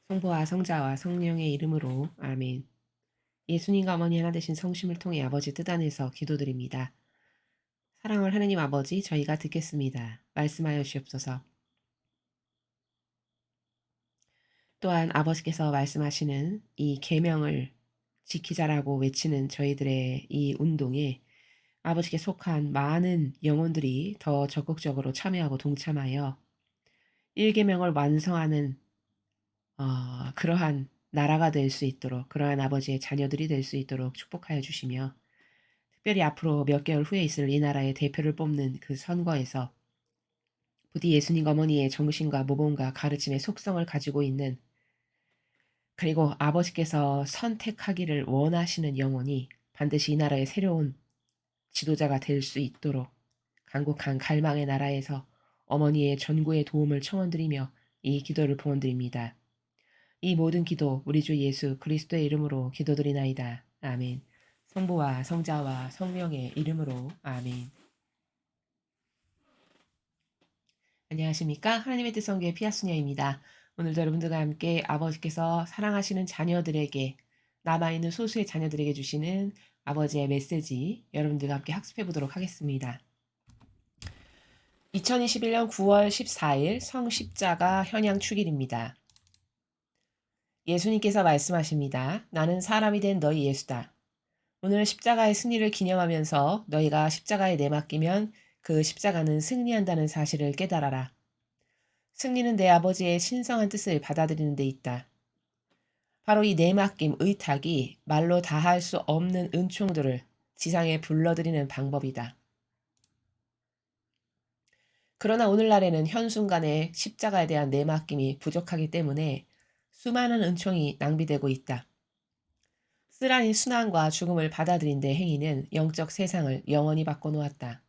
성부와 성자와 성령의 이름으로 아멘. 예수님과 어머니 하나 되신 성심을 통해 아버지 뜻 안에서 기도드립니다. 사랑을 하느님 아버지 저희가 듣겠습니다. 말씀하여 주옵소서. 또한 아버지께서 말씀하시는 이 계명을 지키자라고 외치는 저희들의 이 운동에 아버지께 속한 많은 영혼들이 더 적극적으로 참여하고 동참하여 1계명을 완성하는 그러한 나라가 될 수 있도록 그러한 아버지의 자녀들이 될 수 있도록 축복하여 주시며 특별히 앞으로 몇 개월 후에 있을 이 나라의 대표를 뽑는 그 선거에서 부디 예수님 어머니의 정신과 모범과 가르침의 속성을 가지고 있는 그리고 아버지께서 선택하기를 원하시는 영혼이 반드시 이 나라의 새로운 지도자가 될 수 있도록 간곡한 갈망의 나라에서 어머니의 전구의 도움을 청원드리며 이 기도를 부원드립니다. 이 모든 기도 우리 주 예수 그리스도의 이름으로 기도드리나이다. 아멘. 성부와 성자와 성령의 이름으로 아멘. 안녕하십니까? 하나님의 뜻 성교의 피아수녀입니다. 오늘도 여러분들과 함께 아버지께서 사랑하시는 자녀들에게 남아있는 소수의 자녀들에게 주시는 아버지의 메시지 여러분들과 함께 학습해 보도록 하겠습니다. 2021년 9월 14일 성십자가 현양 축일입니다. 예수님께서 말씀하십니다. 나는 사람이 된 너희 예수다. 오늘 십자가의 승리를 기념하면서 너희가 십자가에 내맡기면 그 십자가는 승리한다는 사실을 깨달아라. 승리는 내 아버지의 신성한 뜻을 받아들이는 데 있다. 바로 이 내맡김, 의탁이 말로 다할 수 없는 은총들을 지상에 불러들이는 방법이다. 그러나 오늘날에는 현순간에 십자가에 대한 내맡김이 부족하기 때문에 수많은 은총이 낭비되고 있다. 쓰라린 순환과 죽음을 받아들인 내 행위는 영적 세상을 영원히 바꿔놓았다.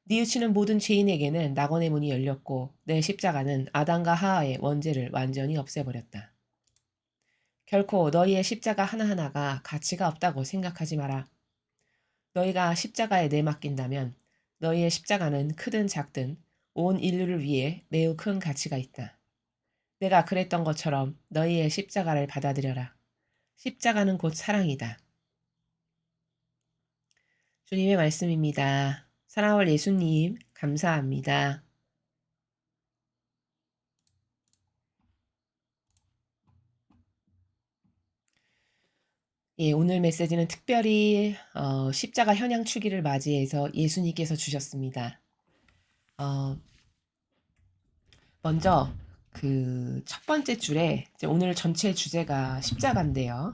뉘우치는 모든 죄인에게는 낙원의 문이 열렸고 내 십자가는 아담과 하하의 원죄를 완전히 없애버렸다. 결코 너희의 십자가 하나하나가 가치가 없다고 생각하지 마라. 너희가 십자가에 내맡긴다면 너희의 십자가는 크든 작든 온 인류를 위해 매우 큰 가치가 있다. 내가 그랬던 것처럼 너희의 십자가를 받아들여라. 십자가는 곧 사랑이다. 주님의 말씀입니다. 사랑할 예수님, 감사합니다. 예, 오늘 메시지는 특별히 십자가 현양 축일을 맞이해서 예수님께서 주셨습니다. 어, 먼저 그 첫 번째 줄에 이제 오늘 전체 주제가 십자가인데요.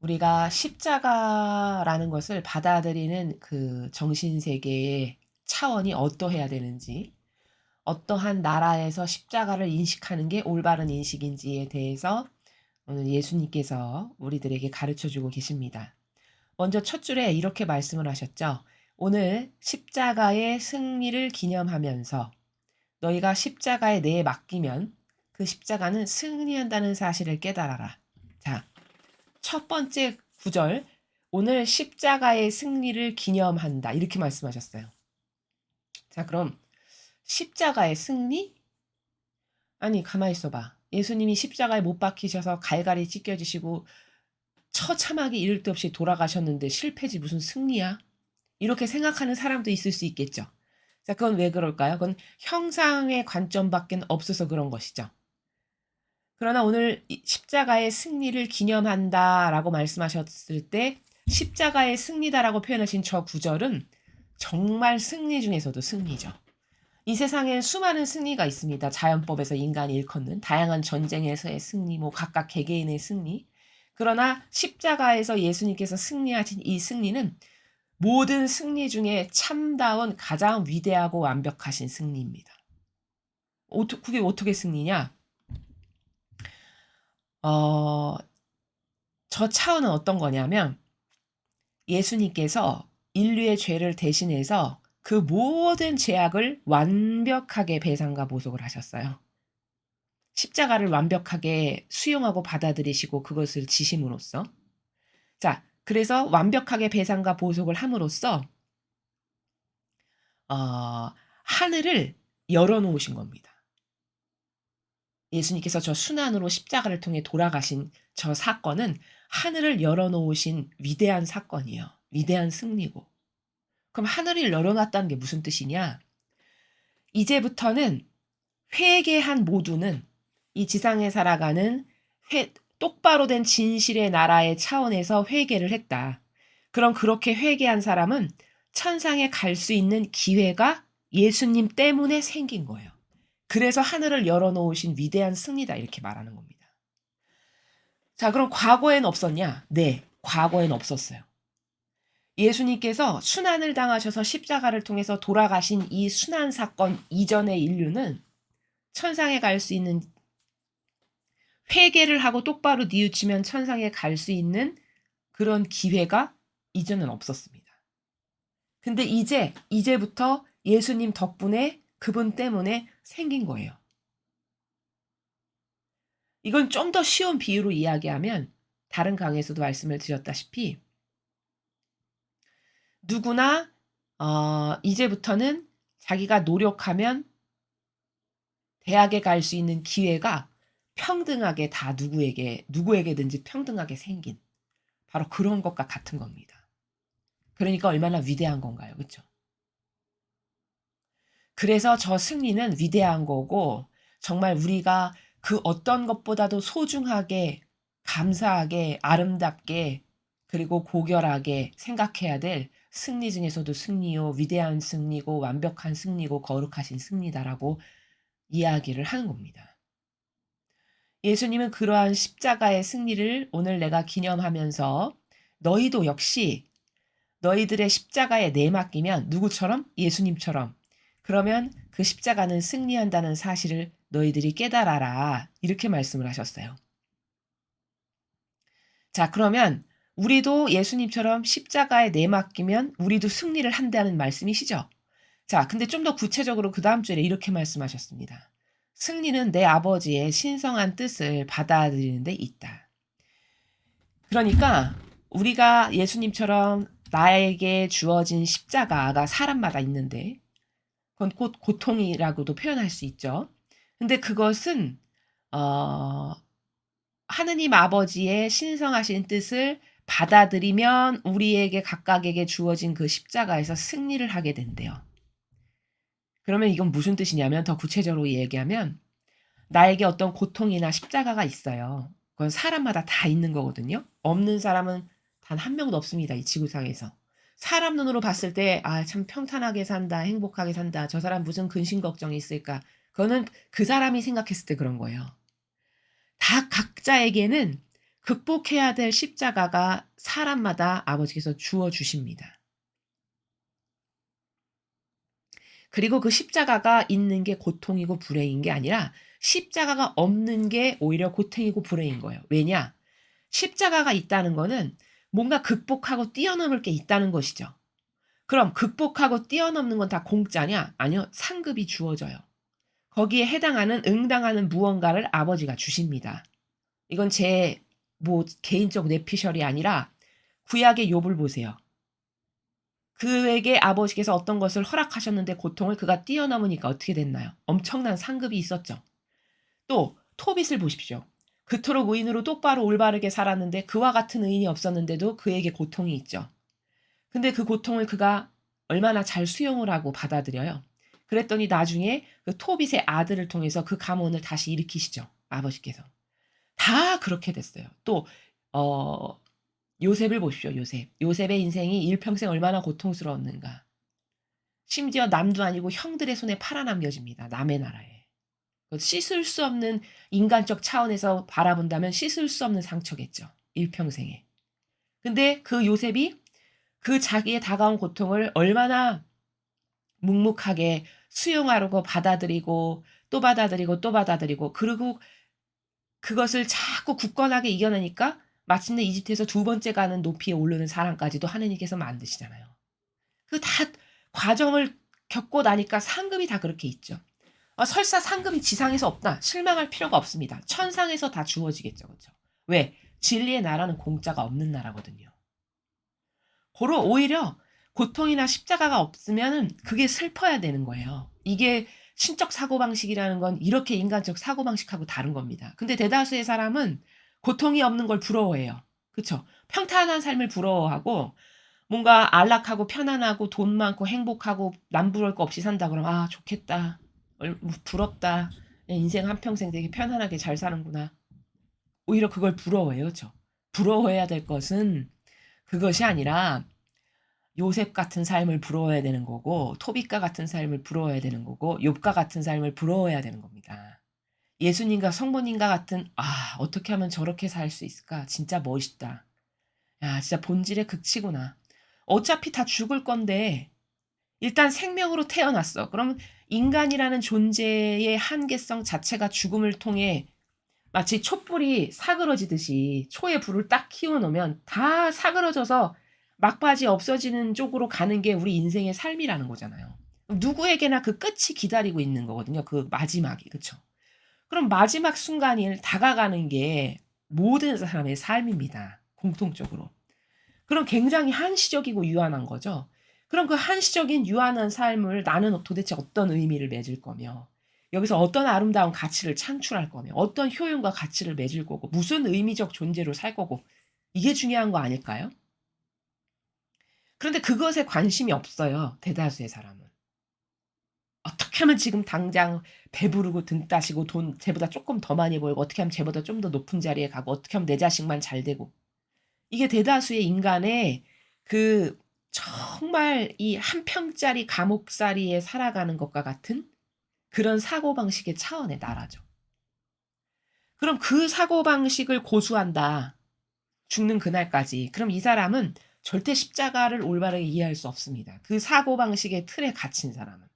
우리가 십자가라는 것을 받아들이는 그 정신세계의 차원이 어떠해야 되는지, 어떠한 나라에서 십자가를 인식하는 게 올바른 인식인지에 대해서 오늘 예수님께서 우리들에게 가르쳐 주고 계십니다. 먼저 첫 줄에 이렇게 말씀을 하셨죠. 오늘 십자가의 승리를 기념하면서 너희가 십자가에 내에 맡기면 그 십자가는 승리한다는 사실을 깨달아라. 자, 첫 번째 구절, 오늘 십자가의 승리를 기념한다. 이렇게 말씀하셨어요. 자, 그럼 십자가의 승리? 아니, 가만히 있어봐. 예수님이 십자가에 못 박히셔서 갈갈이 찢겨지시고 처참하게 이를 데 없이 돌아가셨는데 실패지 무슨 승리야? 이렇게 생각하는 사람도 있을 수 있겠죠. 자, 그건 왜 그럴까요? 그건 형상의 관점밖에 없어서 그런 것이죠. 그러나 오늘 십자가의 승리를 기념한다라고 말씀하셨을 때 십자가의 승리다라고 표현하신 저 구절은 정말 승리 중에서도 승리죠. 이 세상엔 수많은 승리가 있습니다. 자연법에서 인간이 일컫는 다양한 전쟁에서의 승리, 뭐 각각 개개인의 승리. 그러나 십자가에서 예수님께서 승리하신 이 승리는 모든 승리 중에 참다운 가장 위대하고 완벽하신 승리입니다. 그게 어떻게 승리냐? 어, 저 차원은 어떤 거냐면 예수님께서 인류의 죄를 대신해서 그 모든 죄악을 완벽하게 배상과 보속을 하셨어요. 십자가를 완벽하게 수용하고 받아들이시고 그것을 지심으로써 자, 그래서 완벽하게 배상과 보속을 함으로써 어, 하늘을 열어 놓으신 겁니다. 예수님께서 저 순환으로 십자가를 통해 돌아가신 저 사건은 하늘을 열어 놓으신 위대한 사건이에요. 위대한 승리고. 그럼 하늘을 열어 놨다는 게 무슨 뜻이냐? 이제부터는 회개한 모두는 이 지상에 살아가는 똑바로 된 진실의 나라의 차원에서 회개를 했다. 그럼 그렇게 회개한 사람은 천상에 갈 수 있는 기회가 예수님 때문에 생긴 거예요. 그래서 하늘을 열어놓으신 위대한 승리다 이렇게 말하는 겁니다. 자, 그럼 과거엔 없었냐? 네, 과거엔 없었어요. 예수님께서 순환을 당하셔서 십자가를 통해서 돌아가신 이 순환 사건 이전의 인류는 천상에 갈 수 있는, 회개를 하고 똑바로 뉘우치면 천상에 갈 수 있는 그런 기회가 이전은 없었습니다. 근데 이제부터 예수님 덕분에 그분 때문에 생긴 거예요. 이건 좀 더 쉬운 비유로 이야기하면 다른 강의에서도 말씀을 드렸다시피 누구나 이제부터는 자기가 노력하면 대학에 갈 수 있는 기회가 평등하게 다 누구에게든지 평등하게 생긴 바로 그런 것과 같은 겁니다. 그러니까 얼마나 위대한 건가요? 그렇죠? 그래서 저 승리는 위대한 거고 정말 우리가 그 어떤 것보다도 소중하게 감사하게 아름답게 그리고 고결하게 생각해야 될 승리 중에서도 승리요 위대한 승리고 완벽한 승리고 거룩하신 승리다라고 이야기를 하는 겁니다. 예수님은 그러한 십자가의 승리를 오늘 내가 기념하면서 너희도 역시 너희들의 십자가에 내맡기면 누구처럼? 예수님처럼. 그러면 그 십자가는 승리한다는 사실을 너희들이 깨달아라. 이렇게 말씀을 하셨어요. 자, 그러면 우리도 예수님처럼 십자가에 내맡기면 우리도 승리를 한다는 말씀이시죠? 자, 근데 좀 더 구체적으로 그 다음 주에 이렇게 말씀하셨습니다. 승리는 내 아버지의 신성한 뜻을 받아들이는 데 있다. 그러니까 우리가 예수님처럼 나에게 주어진 십자가가 사람마다 있는데 그건 곧 고통이라고도 표현할 수 있죠. 근데 그것은 어 하느님 아버지의 신성하신 뜻을 받아들이면 우리에게 각각에게 주어진 그 십자가에서 승리를 하게 된대요. 그러면 이건 무슨 뜻이냐면 더 구체적으로 얘기하면 나에게 어떤 고통이나 십자가가 있어요. 그건 사람마다 다 있는 거거든요. 없는 사람은 단 한 명도 없습니다, 이 지구상에서. 사람 눈으로 봤을 때 '아 참 평탄하게 산다. 행복하게 산다. 저 사람 무슨 근심 걱정이 있을까.' 그거는 그 사람이 생각했을 때 그런 거예요. 다 각자에게는 극복해야 될 십자가가 사람마다 아버지께서 주어 주십니다. 그리고 그 십자가가 있는 게 고통이고 불행인 게 아니라 십자가가 없는 게 오히려 고통이고 불행인 거예요. 왜냐? 십자가가 있다는 거는 뭔가 극복하고 뛰어넘을 게 있다는 것이죠. 그럼 극복하고 뛰어넘는 건 다 공짜냐? 아니요. 상급이 주어져요. 거기에 해당하는 응당하는 무언가를 아버지가 주십니다. 이건 제 개인적 뇌피셜이 아니라 구약의 욥을 보세요. 그에게 아버지께서 어떤 것을 허락하셨는데 고통을 그가 뛰어넘으니까 어떻게 됐나요? 엄청난 상급이 있었죠. 또 토빗을 보십시오. 그토록 의인으로 똑바로 올바르게 살았는데 그와 같은 의인이 없었는데도 그에게 고통이 있죠. 근데 그 고통을 그가 얼마나 잘 수용을 하고 받아들여요. 그랬더니 나중에 그 토빗의 아들을 통해서 그 가문을 다시 일으키시죠. 아버지께서. 다 그렇게 됐어요. 또 요셉을 보십시오. 요셉. 요셉의 인생이 일평생 얼마나 고통스러웠는가. 심지어 남도 아니고 형들의 손에 팔아넘겨집니다. 남의 나라에. 씻을 수 없는 인간적 차원에서 바라본다면 씻을 수 없는 상처겠죠. 일평생에. 근데 그 요셉이 그 자기의 다가온 고통을 얼마나 묵묵하게 수용하려고 받아들이고 또 받아들이고 또 받아들이고 그리고 그것을 자꾸 굳건하게 이겨내니까 마침내 이집트에서 두 번째 가는 높이에 오르는 사람까지도 하느님께서 만드시잖아요. 그 다 과정을 겪고 나니까 상급이 다 그렇게 있죠. 설사 상급이 지상에서 없다. 실망할 필요가 없습니다. 천상에서 다 주어지겠죠. 그렇죠? 왜? 진리의 나라는 공짜가 없는 나라거든요. 고로 오히려 고통이나 십자가가 없으면은 그게 슬퍼야 되는 거예요. 이게 신적 사고방식이라는 건 이렇게 인간적 사고방식하고 다른 겁니다. 근데 대다수의 사람은 고통이 없는 걸 부러워해요. 그쵸? 평탄한 삶을 부러워하고 뭔가 안락하고 편안하고 돈 많고 행복하고 남부러울 거 없이 산다 그러면 '아 좋겠다. 뭐 부럽다. 인생 한평생 되게 편안하게 잘 사는구나.' 오히려 그걸 부러워해요. 그쵸? 부러워해야 될 것은 그것이 아니라 요셉 같은 삶을 부러워해야 되는 거고 토비과 같은 삶을 부러워해야 되는 거고 욥과 같은 삶을 부러워해야 되는 겁니다. 예수님과 성모님과 같은 '아 어떻게 하면 저렇게 살 수 있을까? 진짜 멋있다. 야 진짜 본질의 극치구나. 어차피 다 죽을 건데 일단 생명으로 태어났어. 그럼 인간이라는 존재의 한계성 자체가 죽음을 통해 마치 촛불이 사그러지듯이 초에 불을 딱 키워 놓으면 다 사그러져서 막바지 없어지는 쪽으로 가는 게 우리 인생의 삶이라는 거잖아요. 누구에게나 그 끝이 기다리고 있는 거거든요, 그 마지막이. 그쵸? 그럼 마지막 순간이 다가가는 게 모든 사람의 삶입니다, 공통적으로. 그럼 굉장히 한시적이고 유한한 거죠. 그럼 그 한시적인 유한한 삶을 나는 도대체 어떤 의미를 맺을 거며 여기서 어떤 아름다운 가치를 창출할 거며 어떤 효용과 가치를 맺을 거고 무슨 의미적 존재로 살 거고 이게 중요한 거 아닐까요? 그런데 그것에 관심이 없어요, 대다수의 사람은. 어떻게 하면 지금 당장 배부르고 등 따시고 돈 쟤보다 쪼끔 더 많이 벌고 어떻게 하면 쟤보다 좀 더 높은 자리에 가고 어떻게 하면 내 자식만 잘 되고 이게 대다수의 인간의 그 정말 이 한 평짜리 감옥살이에 살아가는 것과 같은 그런 사고방식의 차원의 나라죠. 그럼 그 사고방식을 고수한다. 죽는 그날까지. 그럼 이 사람은 절대 십자가를 올바르게 이해할 수 없습니다. 그 사고방식의 틀에 갇힌 사람은.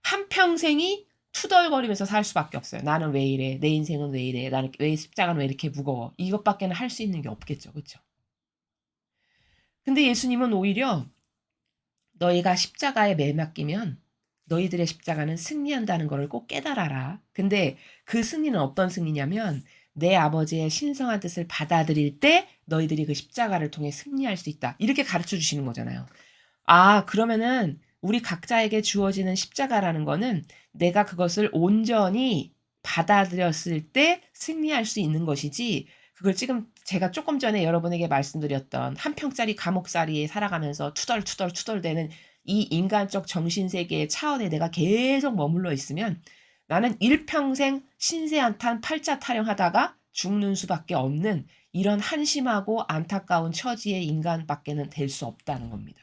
한평생이 투덜거리면서 살 수밖에 없어요. '나는 왜 이래? 내 인생은 왜 이래? 나는 왜 십자가는 왜 이렇게 무거워?' 이것밖에는 할 수 있는 게 없겠죠. 그쵸? 근데 예수님은 오히려 "너희가 십자가에 매맡기면 너희들의 십자가는 승리한다는 거를 꼭 깨달아라." 근데 그 승리는 어떤 승리냐면 "내 아버지의 신성한 뜻을 받아들일 때 너희들이 그 십자가를 통해 승리할 수 있다." 이렇게 가르쳐 주시는 거잖아요. 아 그러면은 우리 각자에게 주어지는 십자가라는 거는 내가 그것을 온전히 받아들였을 때 승리할 수 있는 것이지 그걸 지금 제가 쪼끔 전에 여러분에게 말씀드렸던 한 평짜리 감옥살이에 살아가면서 투덜투덜투덜대는 이 인간적 정신 세계의 차원에 내가 계속 머물러 있으면 나는 일평생 신세한탄 팔자 타령하다가 죽는 수밖에 없는 이런 한심하고 안타까운 처지의 인간밖에는 될 수 없다는 겁니다.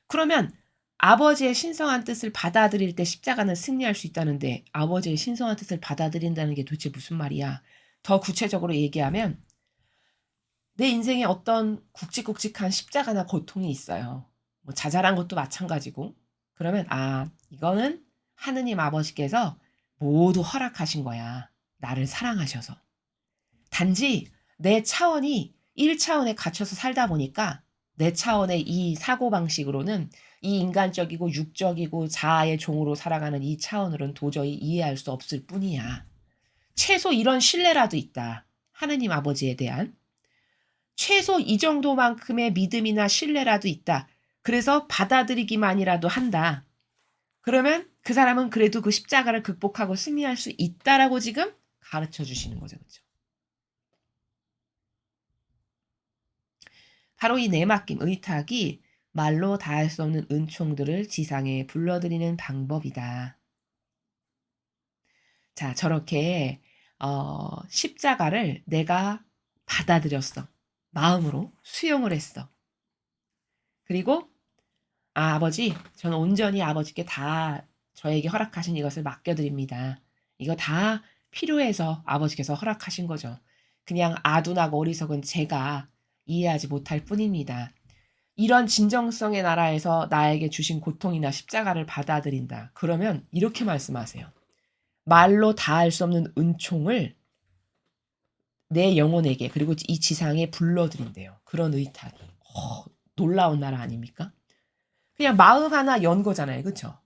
그러면 아버지의 신성한 뜻을 받아들일 때 십자가는 승리할 수 있다는데 아버지의 신성한 뜻을 받아들인다는 게 도대체 무슨 말이야? 더 구체적으로 얘기하면 내 인생에 어떤 굵직굵직한 십자가나 고통이 있어요. 뭐 자잘한 것도 마찬가지고. 그러면 '아 이거는 하느님 아버지께서 모두 허락하신 거야. 나를 사랑하셔서.' 단지 내 차원이 1 차원에 갇혀서 살다 보니까 내 차원의 이 사고방식으로는 이 인간적이고 육적이고 자아의 종으로 살아가는 이 차원으로는 도저히 이해할 수 없을 뿐이야. 최소 이런 신뢰라도 있다. 하느님 아버지에 대한. 최소 이 정도만큼의 믿음이나 신뢰라도 있다. 그래서 받아들이기만이라도 한다. 그러면 그 사람은 그래도 그 십자가를 극복하고 승리할 수 있다라고 지금 가르쳐 주시는 거죠. 그쵸? 바로 이 내맡김, 의탁이 말로 다할 수 없는 은총들을 지상에 불러들이는 방법이다. 자, 저렇게 십자가를 내가 받아들였어. 마음으로 수용을 했어. 그리고 아버지 저는 온전히 아버지께 다 저에게 허락하신 이것을 맡겨 드립니다. 이거 다 필요해서 아버지께서 허락하신 거죠. 그냥 아둔하고 어리석은 제가 이해하지 못할 뿐입니다. 이런 진정성의 나라에서 나에게 주신 고통이나 십자가를 받아들인다. 그러면 이렇게 말씀하세요. 말로 다할 수 없는 은총을 내 영혼에게 그리고 이 지상에 불러들인대요. 그런 의탁이. 놀라운 나라 아닙니까? 그냥 마음 하나 연 거잖아요. 그쵸?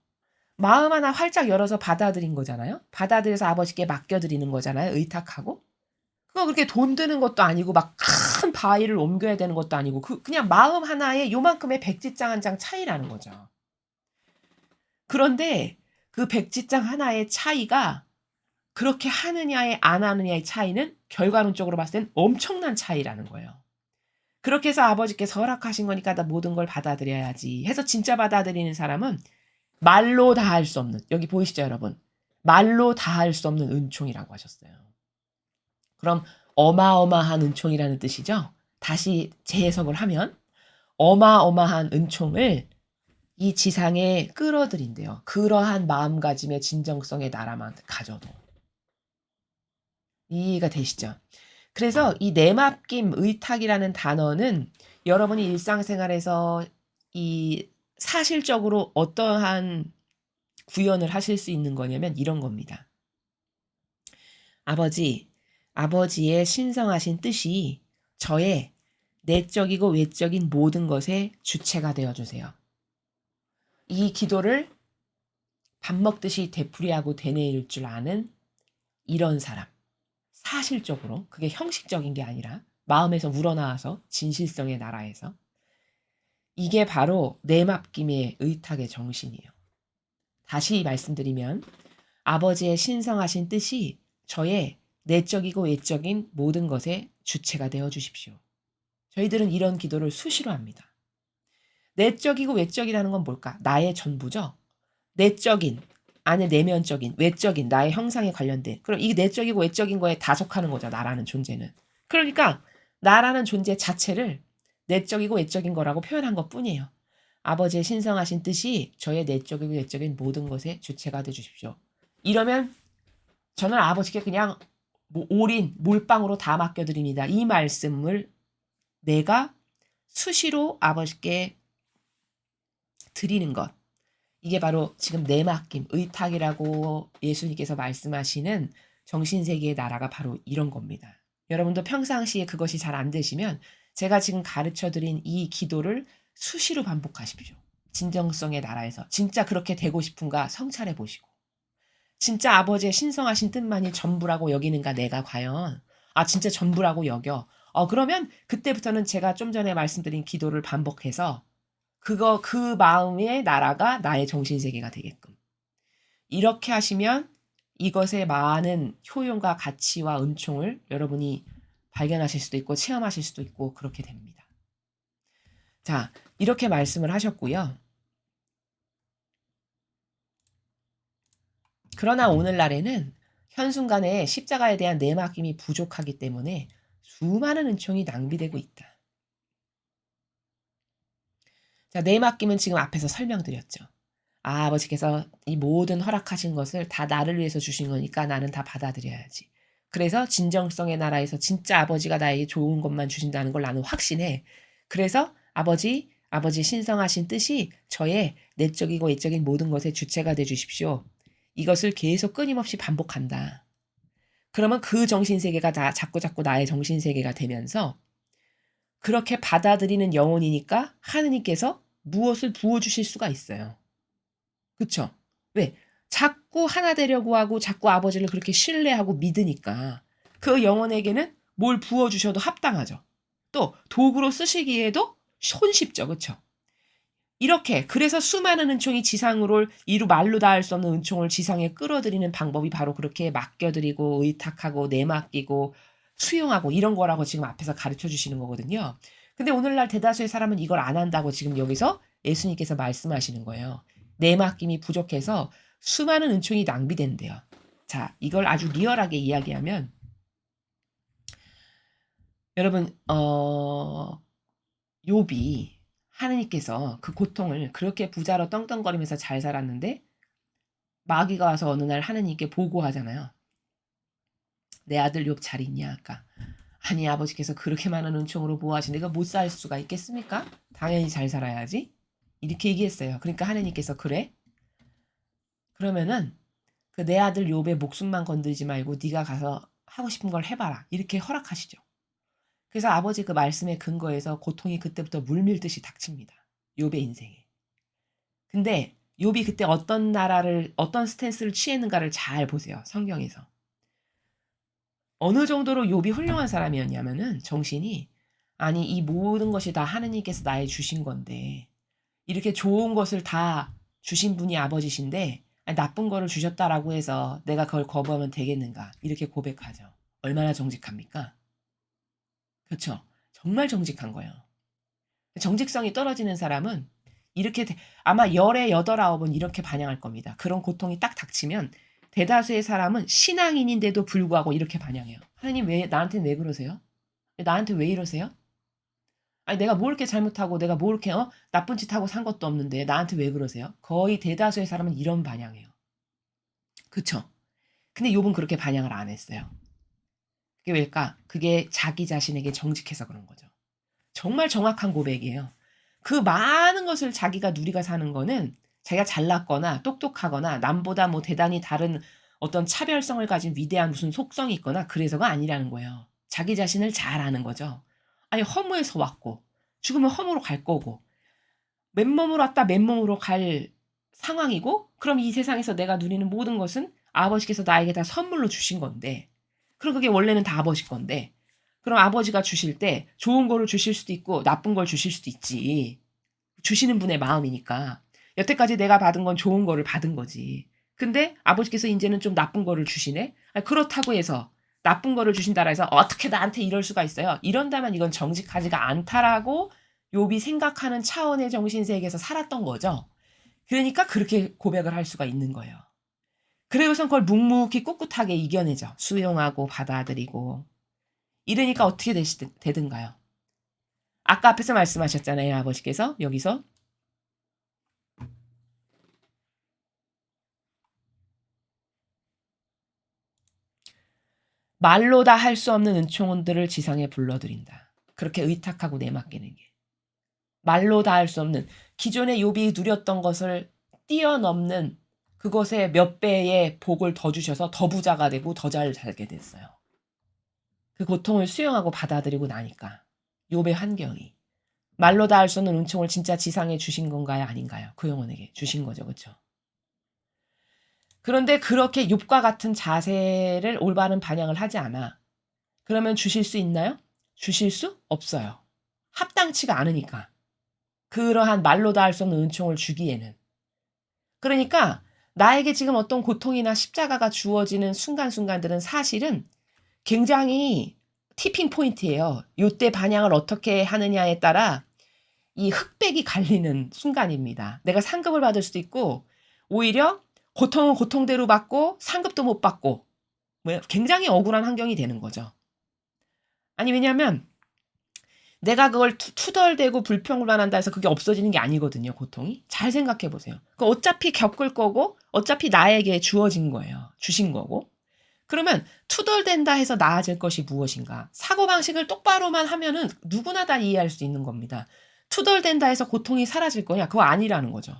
마음 하나 활짝 열어서 받아들인 거잖아요. 받아들여서 아버지께 맡겨드리는 거잖아요. 의탁하고. 그거 그렇게 돈 드는 것도 아니고 막 큰 바위를 옮겨야 되는 것도 아니고 그냥 마음 하나에 요만큼의 백지장 한 장 차이라는 거죠. 그런데 그 백지장 하나의 차이가 그렇게 하느냐에 안 하느냐의 차이는 결과론적으로 봤을 땐 엄청난 차이라는 거예요. 그렇게 해서 아버지께서 허락하신 거니까 나 모든 걸 받아들여야지 해서 진짜 받아들이는 사람은 말로 다 할 수 없는, 여기 보이시죠 여러분? 말로 다 할 수 없는 은총이라고 하셨어요. 그럼 어마어마한 은총이라는 뜻이죠. 다시 재해석을 하면 어마어마한 은총을 이 지상에 끌어들인대요. 그러한 마음가짐의 진정성의 나라만 가져도. 이해가 되시죠? 그래서 이 내맡김, 의탁이라는 단어는 여러분이 일상생활에서 이 사실적으로 어떠한 구현을 하실 수 있는 거냐면 이런 겁니다. 아버지의 신성하신 뜻이 저의 내적이고 외적인 모든 것의 주체가 되어주세요. 이 기도를 밥 먹듯이 되풀이하고 되뇌일 줄 아는 이런 사람. 사실적으로 그게 형식적인 게 아니라 마음에서 우러나와서 진실성의 나라에서 이게 바로 내맡김의 의탁의 정신이에요. 다시 말씀드리면 아버지의 신성하신 뜻이 저의 내적이고 외적인 모든 것의 주체가 되어 주십시오. 저희들은 이런 기도를 수시로 합니다. 내적이고 외적이라는 건 뭘까? 나의 전부죠. 내적인, 안에 내면적인, 외적인 나의 형상에 관련된, 그럼 이 내적이고 외적인 거에 다속하는 거죠. 나라는 존재는. 그러니까 나라는 존재 자체를 내적이고 외적인 거라고 표현한 것뿐이에요. 아버지의 신성하신 뜻이 저의 내적이고 외적인 모든 것의 주체가 되어 주십시오. 이러면 저는 아버지께 그냥 올인, 몰빵으로 다 맡겨드립니다. 이 말씀을 내가 수시로 아버지께 드리는 것. 이게 바로 지금 내맡김, 의탁이라고 예수님께서 말씀하시는 정신세계의 나라가 바로 이런 겁니다. 여러분도 평상시에 그것이 잘 안 되시면 제가 지금 가르쳐드린 이 기도를 수시로 반복하십시오. 진정성의 나라에서 진짜 그렇게 되고 싶은가 성찰해 보시고 진짜 아버지의 신성하신 뜻만이 전부라고 여기는가 내가 과연 진짜 전부라고 여겨. 그러면 그때부터는 제가 좀 전에 말씀드린 기도를 반복해서 그 마음의 나라가 나의 정신세계가 되게끔. 이렇게 하시면 이것의 많은 효용과 가치와 은총을 여러분이 발견하실 수도 있고 체험하실 수도 있고 그렇게 됩니다. 자, 이렇게 말씀을 하셨고요. 그러나 오늘날에는 현순간에 십자가에 대한 내맡김이 부족하기 때문에 수많은 은총이 낭비되고 있다. 자, 내맡김은 지금 앞에서 설명드렸죠. 아버지께서 이 모든 허락하신 것을 다 나를 위해서 주신 거니까 나는 다 받아들여야지. 그래서 진정성의 나라에서 진짜 아버지가 나에게 좋은 것만 주신다는 걸 나는 확신해. 그래서 아버지 신성하신 뜻이 저의 내적이고 외적인 모든 것의 주체가 돼 주십시오. 이것을 계속 끊임없이 반복한다. 그러면 그 정신세계가 다 자꾸 나의 정신세계가 되면서 그렇게 받아들이는 영혼이니까 하느님께서 무엇을 부어주실 수가 있어요. 그쵸? 왜? 자꾸 하나 되려고 하고 자꾸 아버지를 그렇게 신뢰하고 믿으니까 그 영혼에게는 뭘 부어주셔도 합당하죠. 또 도구로 쓰시기에도 손쉽죠. 그쵸? 이렇게 그래서 수많은 은총이 지상으로 이루 말로 다 할 수 없는 은총을 지상에 끌어들이는 방법이 바로 그렇게 맡겨드리고 의탁하고 내맡기고 수용하고 이런 거라고 지금 앞에서 가르쳐 주시는 거거든요. 근데 오늘날 대다수의 사람은 이걸 안 한다고 지금 여기서 예수님께서 말씀하시는 거예요. 내맡김이 부족해서 수많은 은총이 낭비된대요. 자, 이걸 아주 리얼하게 이야기하면 여러분 욥이 하느님께서 그 고통을 그렇게 부자로 떵떵거리면서 잘 살았는데 마귀가 와서 어느 날 하느님께 보고하잖아요. 내 아들 욥 잘 있냐? 아까. 아니 아버지께서 그렇게 많은 은총으로 보호하신 내가 못 살 수가 있겠습니까? 당연히 잘 살아야지. 이렇게 얘기했어요. 그러니까 하느님께서 그래? 그러면은 그 내 아들 욥의 목숨만 건들지 말고 네가 가서 하고 싶은 걸 해봐라. 이렇게 허락하시죠. 그래서 아버지 그 말씀에 근거해서 고통이 그때부터 물밀듯이 닥칩니다. 욥의 인생에. 근데 욥이 그때 어떤 스탠스를 취했는가를 잘 보세요. 성경에서. 어느 정도로 욥이 훌륭한 사람이었냐면은 정신이 이 모든 것이 다 하느님께서 나의 주신 건데 이렇게 좋은 것을 다 주신 분이 아버지신데 아니, 나쁜 거를 주셨다라고 해서 내가 그걸 거부하면 되겠는가 이렇게 고백하죠. 얼마나 정직합니까? 그렇죠? 정말 정직한 거예요. 정직성이 떨어지는 사람은 이렇게 아마 열에 8, 9은 이렇게 반향할 겁니다. 그런 고통이 딱 닥치면 대다수의 사람은 신앙인인데도 불구하고 이렇게 반향해요. 하나님 왜 나한테는 왜 그러세요? 나한테 왜 이러세요? 아니 내가 뭘 이렇게 잘못하고 내가 뭘 이렇게 나쁜 짓 하고 산 것도 없는데 나한테 왜 그러세요? 거의 대다수의 사람은 이런 반향해요. 그쵸? 근데 욥은 그렇게 반향을 안 했어요. 그게 왜일까? 그게 자기 자신에게 정직해서 그런 거죠. 정말 정확한 고백이에요. 그 많은 것을 자기가 누리가 사는 거는 자기가 잘났거나 똑똑하거나 남보다 뭐 대단히 다른 어떤 차별성을 가진 위대한 무슨 속성이 있거나 그래서가 아니라는 거예요. 자기 자신을 잘 아는 거죠. 아니 허무에서 왔고 죽으면 허무로 갈 거고 맨몸으로 왔다 맨몸으로 갈 상황이고 그럼 이 세상에서 내가 누리는 모든 것은 아버지께서 나에게 다 선물로 주신 건데 그럼 그게 원래는 다 아버지 건데 그럼 아버지가 주실 때 좋은 거를 주실 수도 있고 나쁜 걸 주실 수도 있지. 주시는 분의 마음이니까. 여태까지 내가 받은 건 좋은 거를 받은 거지. 근데 아버지께서 이제는 좀 나쁜 거를 주시네? 아니, 그렇다고 해서 나쁜 거를 주신다라 해서 어떻게 나한테 이럴 수가 있어요? 이런다면 이건 정직하지가 않다라고 욥이 생각하는 차원의 정신세계에서 살았던 거죠. 그러니까 그렇게 고백을 할 수가 있는 거예요. 그리고선 그걸 묵묵히 꿋꿋하게 이겨내죠. 수용하고 받아들이고. 이러니까 어떻게 되든가요? 아까 앞에서 말씀하셨잖아요. 아버지께서 여기서 말로 다 할 수 없는 은총들을 지상에 불러들인다. 그렇게 의탁하고 내맡기는 게. 말로 다 할 수 없는 기존의 욥이 누렸던 것을 뛰어넘는 그것에 몇 배의 복을 더 주셔서 더 부자가 되고 더 잘 살게 됐어요. 그 고통을 수용하고 받아들이고 나니까 욥의 환경이 말로 다 할 수 없는 은총을 진짜 지상에 주신 건가요? 아닌가요? 그 영혼에게 주신 거죠. 그렇죠? 그런데 그렇게 욥과 같은 자세를 올바른 반영을 하지 않아. 그러면 주실 수 있나요? 주실 수 없어요. 합당치가 않으니까. 그러한 말로 다 할 수 없는 은총을 주기에는. 그러니까 나에게 지금 어떤 고통이나 십자가가 주어지는 순간순간들은 사실은 굉장히 티핑 포인트예요. 요때 반향을 어떻게 하느냐에 따라 이 흑백이 갈리는 순간입니다. 내가 상급을 받을 수도 있고 오히려 고통은 고통대로 받고 상급도 못 받고 굉장히 억울한 환경이 되는 거죠. 아니 왜냐하면 내가 그걸 투덜대고 불평불만한다 해서 그게 없어지는 게 아니거든요. 고통이. 잘 생각해 보세요. 그 어차피 겪을 거고 어차피 나에게 주어진 거예요. 주신 거고. 그러면 투덜댄다 해서 나아질 것이 무엇인가? 사고방식을 똑바로만 하면은 누구나 다 이해할 수 있는 겁니다. 투덜댄다 해서 고통이 사라질 거냐? 그거 아니라는 거죠.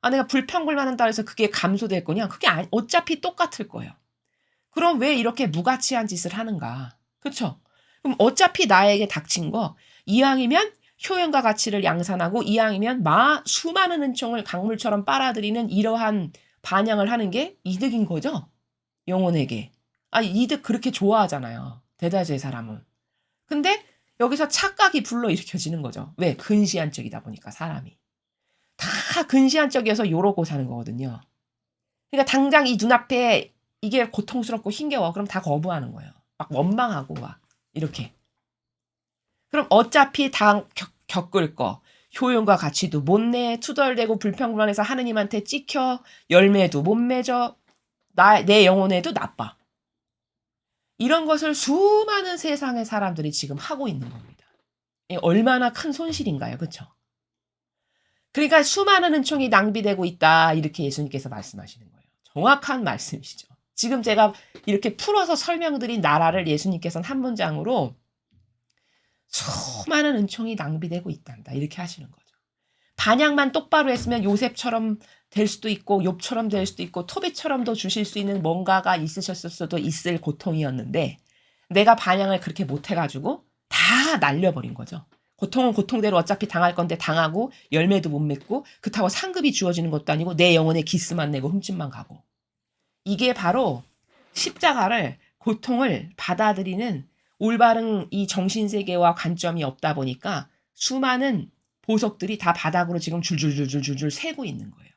아, 내가 불평불만한다 해서 그게 감소될 거냐? 그게 어차피 똑같을 거예요. 그럼 왜 이렇게 무가치한 짓을 하는가? 그쵸? 그럼 어차피 나에게 닥친 거 이왕이면 효용과 가치를 양산하고 이왕이면 수많은 은총을 강물처럼 빨아들이는 이러한 반향을 하는 게 이득인 거죠? 영혼에게. 아, 이득 그렇게 좋아하잖아요. 대다수의 사람은. 근데 여기서 착각이 불러일으켜지는 거죠. 왜? 근시안적이다 보니까 사람이. 다 근시안적이어서 요러고 사는 거거든요. 그러니까 당장 이 눈앞에 이게 고통스럽고 힘겨워. 그럼 다 거부하는 거예요. 막 원망하고 막 이렇게. 그럼 어차피 다 겪을 거. 효용과 가치도 못 내. 투덜대고 불평불만해서 하느님한테 찍혀. 열매도 못 맺어. 내 영혼에도 나빠. 이런 것을 수많은 세상의 사람들이 지금 하고 있는 겁니다. 얼마나 큰 손실인가요? 그렇죠? 그러니까 수많은 은총이 낭비되고 있다. 이렇게 예수님께서 말씀하시는 거예요. 정확한 말씀이시죠. 지금 제가 이렇게 풀어서 설명드린 나라를 예수님께서는 한 문장으로 수많은 은총이 낭비되고 있단다. 이렇게 하시는 거죠. 반향만 똑바로 했으면 요셉처럼 될 수도 있고 욥처럼 될 수도 있고 토비처럼도 주실 수 있는 뭔가가 있으셨을 수도 있을 고통이었는데 내가 반향을 그렇게 못해가지고 다 날려버린 거죠. 고통은 고통대로 어차피 당할 건데 당하고 열매도 못 맺고 그렇다고 상급이 주어지는 것도 아니고 내 영혼에 기스만 내고 흠집만 가고 이게 바로 십자가를 고통을 받아들이는 올바른 이 정신세계와 관점이 없다 보니까 수많은 보석들이 다 바닥으로 지금 줄줄줄줄줄 새고 있는 거예요.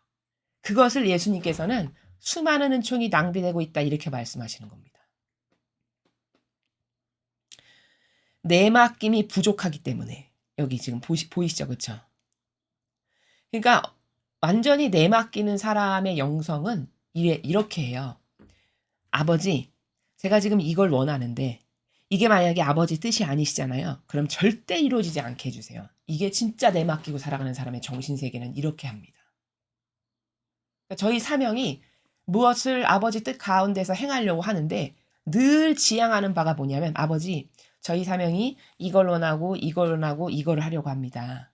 그것을 예수님께서는 수많은 은총이 낭비되고 있다 이렇게 말씀하시는 겁니다. 내 맡김이 부족하기 때문에 여기 지금 보이시죠? 그렇죠? 그러니까 완전히 내 맡기는 사람의 영성은 이렇게 해요. 아버지, 제가 지금 이걸 원하는데 이게 만약에 아버지 뜻이 아니시잖아요. 그럼 절대 이루어지지 않게 해주세요. 이게 진짜 내 맡기고 살아가는 사람의 정신세계는 이렇게 합니다. 그러니까 저희 사명이 무엇을 아버지 뜻 가운데서 행하려고 하는데 늘 지향하는 바가 뭐냐면 아버지, 저희 사명이 이걸 원하고 이걸 원하고 이걸 하려고 합니다.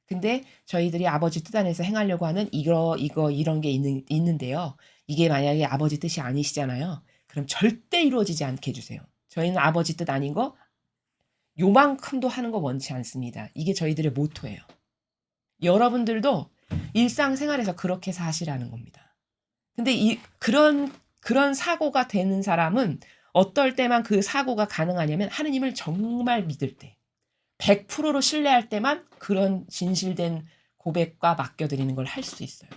근데 저희들이 아버지 뜻 안에서 행하려고 하는 이거 이런 게 있는데요. 이게 만약에 아버지 뜻이 아니시잖아요. 그럼 절대 이루어지지 않게 해주세요. 저희는 아버지 뜻 아닌 거 요만큼도 하는 거 원치 않습니다. 이게 저희들의 모토예요. 여러분들도 일상생활에서 그렇게 사시라는 겁니다. 근데 그런 사고가 되는 사람은 어떨 때만 그 사고가 가능하냐면 하느님을 정말 믿을 때 100%로 신뢰할 때만 그런 진실된 고백과 맡겨드리는 걸 할 수 있어요.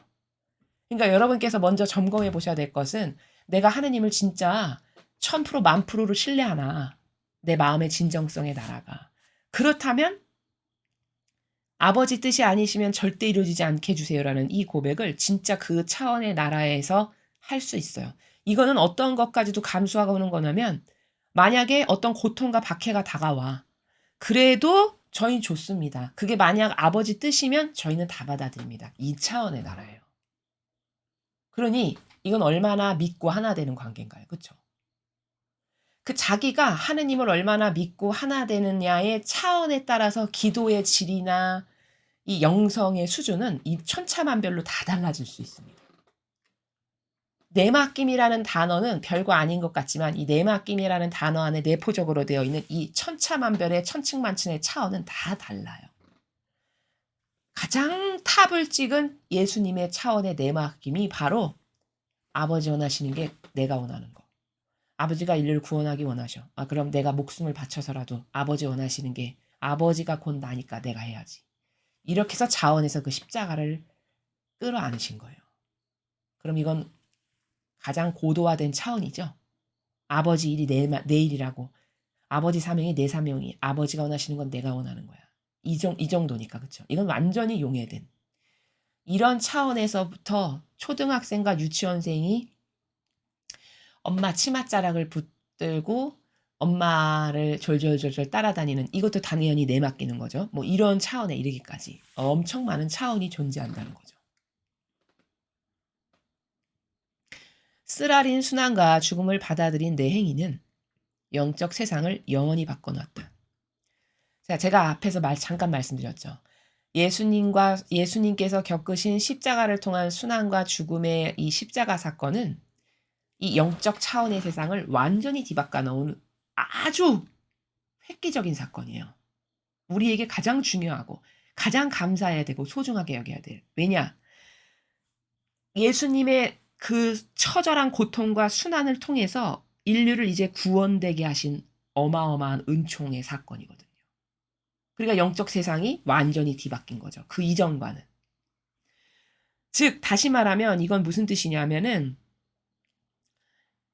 그러니까 여러분께서 먼저 점검해 보셔야 될 것은 내가 하느님을 진짜 1000% 10,000%로 신뢰하나 내 마음의 진정성에 날아가. 그렇다면 아버지 뜻이 아니시면 절대 이루어지지 않게 해주세요라는 이 고백을 진짜 그 차원의 나라에서 할 수 있어요. 이거는 어떤 것까지도 감수하고 오는 거냐면 만약에 어떤 고통과 박해가 다가와. 그래도 저희는 좋습니다. 그게 만약 아버지 뜻이면 저희는 다 받아들입니다. 이 차원의 나라예요. 그러니 이건 얼마나 믿고 하나 되는 관계인가요? 그렇죠? 그 자기가 하느님을 얼마나 믿고 하나 되느냐의 차원에 따라서 기도의 질이나 이 영성의 수준은 이 천차만별로 다 달라질 수 있습니다. 내맡김이라는 단어는 별거 아닌 것 같지만 이 내맡김이라는 단어 안에 내포적으로 되어 있는 이 천차만별의 천층만층의 차원은 다 달라요. 가장 탑을 찍은 예수님의 차원의 내맡김이 바로 아버지 원하시는 게 내가 원하는 거. 아버지가 인류를 구원하기 원하셔. 그럼 내가 목숨을 바쳐서라도 아버지 원하시는 게 아버지가 곧 나니까 내가 해야지. 이렇게 해서 자원에서 그 십자가를 끌어안으신 거예요. 그럼 이건 가장 고도화된 차원이죠. 아버지 일이 내 일이라고. 아버지 사명이 내 사명이. 아버지가 원하시는 건 내가 원하는 거야. 이 정도니까 그렇죠. 이건 완전히 용해된. 이런 차원에서부터 초등학생과 유치원생이 엄마 치맛자락을 붙들고 엄마를 졸졸졸졸 따라다니는 이것도 당연히 내맡기는 거죠. 뭐 이런 차원에 이르기까지 엄청 많은 차원이 존재한다는 거죠. 쓰라린 순환과 죽음을 받아들인 내 행위는 영적 세상을 영원히 바꿔놨다. 자, 제가 앞에서 잠깐 말씀드렸죠. 예수님께서 겪으신 십자가를 통한 순환과 죽음의 이 십자가 사건은 이 영적 차원의 세상을 완전히 뒤바꿔 놓은 아주 획기적인 사건이에요. 우리에게 가장 중요하고 가장 감사해야 되고 소중하게 여겨야 돼. 왜냐? 예수님의 그 처절한 고통과 순환을 통해서 인류를 이제 구원되게 하신 어마어마한 은총의 사건이거든요. 그러니까 영적 세상이 완전히 뒤바뀐 거죠. 그 이전과는. 즉 다시 말하면 이건 무슨 뜻이냐면은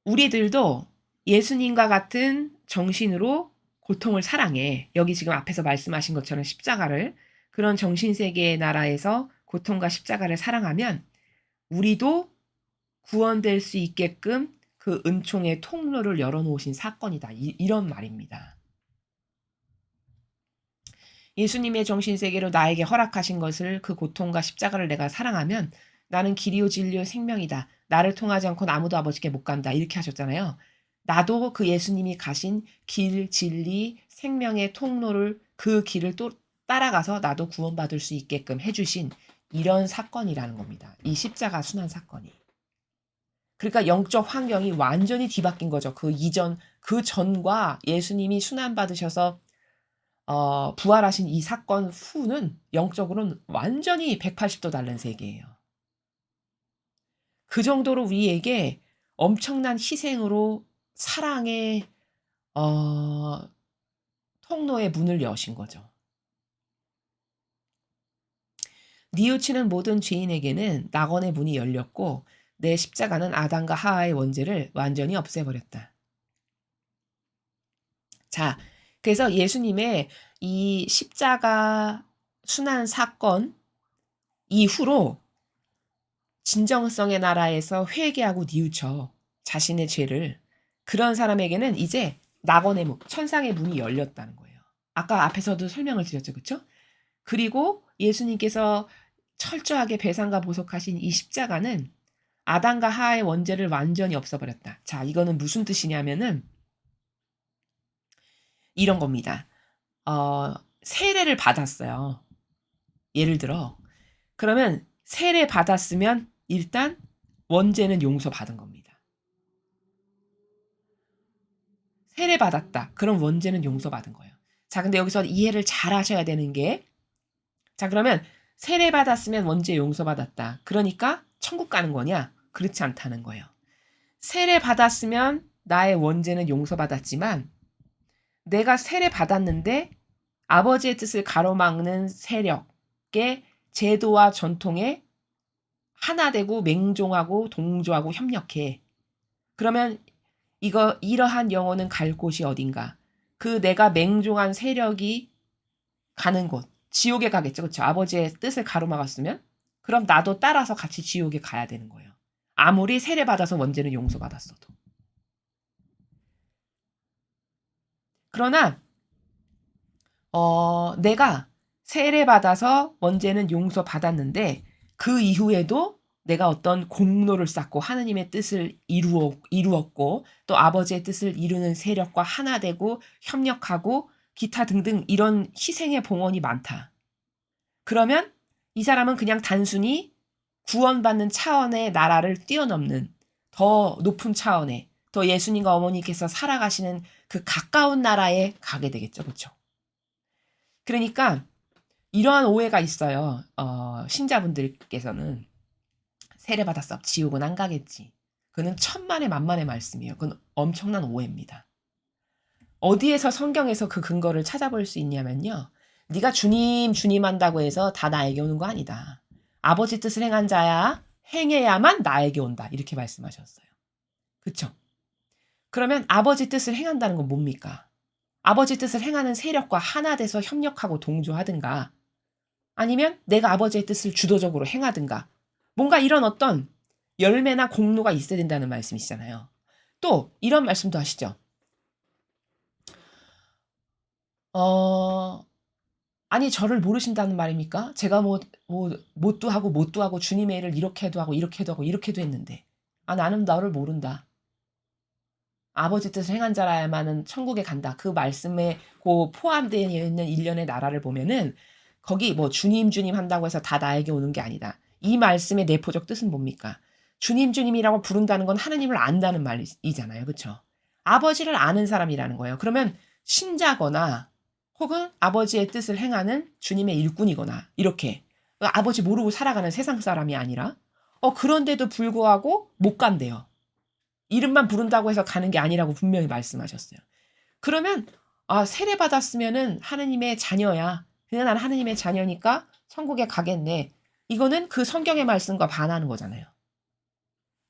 우리들도 예수님과 같은 정신으로 고통을 사랑해. 여기 지금 앞에서 말씀하신 것처럼 십자가를 그런 정신세계의 나라에서 고통과 십자가를 사랑하면 우리도 구원될 수 있게끔 그 은총의 통로를 열어놓으신 사건이다. 이런 말입니다. 예수님의 정신세계로 나에게 허락하신 것을 그 고통과 십자가를 내가 사랑하면 나는 길이요 진리요 생명이다. 나를 통하지 않고는 아무도 아버지께 못 간다. 이렇게 하셨잖아요. 나도 그 예수님이 가신 길, 진리, 생명의 통로를 그 길을 또 따라가서 나도 구원받을 수 있게끔 해주신 이런 사건이라는 겁니다. 이 십자가 순환 사건이. 그러니까 영적 환경이 완전히 뒤바뀐 거죠. 그 전과 예수님이 순환받으셔서 부활하신 이 사건 후는 영적으로는 완전히 180도 다른 세계예요. 그 정도로 우리에게 엄청난 희생으로 사랑의 통로의 문을 여신 거죠. 뉘우치는 모든 죄인에게는 낙원의 문이 열렸고 내 십자가는 아담과 하와의 원죄를 완전히 없애버렸다. 자, 그래서 예수님의 이 십자가 순환 사건 이후로 진정성의 나라에서 회개하고 뉘우쳐 자신의 죄를, 그런 사람에게는 이제 낙원의 문, 천상의 문이 열렸다는 거예요. 아까 앞에서도 설명을 드렸죠. 그렇죠? 그리고 예수님께서 철저하게 배상과 보속하신 이 십자가는 아담과 하와의 원죄를 완전히 없애버렸다. 자, 이거는 무슨 뜻이냐면은 이런 겁니다. 세례를 받았어요. 예를 들어. 그러면 세례 받았으면 일단 원죄는 용서받은 겁니다. 세례 받았다. 그럼 원죄는 용서받은 거예요. 자, 근데 여기서 이해를 잘 하셔야 되는 게, 자, 그러면 세례 받았으면 원죄 용서받았다. 그러니까 천국 가는 거냐? 그렇지 않다는 거예요. 세례 받았으면 나의 원죄는 용서받았지만 내가 세례 받았는데 아버지의 뜻을 가로막는 세력의 제도와 전통에 하나 되고 맹종하고 동조하고 협력해. 그러면 이러한 영혼은 갈 곳이 어딘가? 그 내가 맹종한 세력이 가는 곳, 지옥에 가겠죠. 그렇죠? 아버지의 뜻을 가로막았으면 그럼 나도 따라서 같이 지옥에 가야 되는 거예요. 아무리 세례 받아서 원죄는 용서받았어도. 그러나 내가 세례 받아서 원죄는 용서받았는데 그 이후에도 내가 어떤 공로를 쌓고 하느님의 뜻을 이루었고 또 아버지의 뜻을 이루는 세력과 하나 되고 협력하고 기타 등등 이런 희생의 봉헌이 많다. 그러면 이 사람은 그냥 단순히 구원받는 차원의 나라를 뛰어넘는 더 높은 차원의, 더 예수님과 어머니께서 살아가시는 그 가까운 나라에 가게 되겠죠. 그렇죠? 그러니까 이러한 오해가 있어요. 신자분들께서는 세례 받았어. 지옥은 안 가겠지. 그는 천만의 만만의 말씀이에요. 그건 엄청난 오해입니다. 어디에서 성경에서 그 근거를 찾아볼 수 있냐면요. 네가 주님 주님 한다고 해서 다 나에게 오는 거 아니다. 아버지 뜻을 행한 자야 행해야만 나에게 온다. 이렇게 말씀하셨어요. 그렇죠? 그러면 아버지 뜻을 행한다는 건 뭡니까? 아버지 뜻을 행하는 세력과 하나 돼서 협력하고 동조하든가 아니면 내가 아버지의 뜻을 주도적으로 행하든가 뭔가 이런 어떤 열매나 공로가 있어야 된다는 말씀이시잖아요. 또 이런 말씀도 하시죠. 아니 저를 모르신다는 말입니까? 제가 못도 하고 주님의 일을 이렇게도 하고 이렇게도 하고 이렇게도 했는데 나는 너를 모른다. 아버지 뜻을 행한 자라야만은 천국에 간다. 그 말씀에 포함되어 있는 일련의 나라를 보면은 거기 주님 주님 한다고 해서 다 나에게 오는 게 아니다. 이 말씀의 내포적 뜻은 뭡니까? 주님 주님이라고 부른다는 건 하느님을 안다는 말이잖아요. 그렇죠? 아버지를 아는 사람이라는 거예요. 그러면 신자거나 혹은 아버지의 뜻을 행하는 주님의 일꾼이거나 이렇게 아버지 모르고 살아가는 세상 사람이 아니라 그런데도 불구하고 못 간대요. 이름만 부른다고 해서 가는 게 아니라고 분명히 말씀하셨어요. 그러면 세례 받았으면은 하느님의 자녀야. 그냥 난 하느님의 자녀니까 천국에 가겠네. 이거는 그 성경의 말씀과 반하는 거잖아요.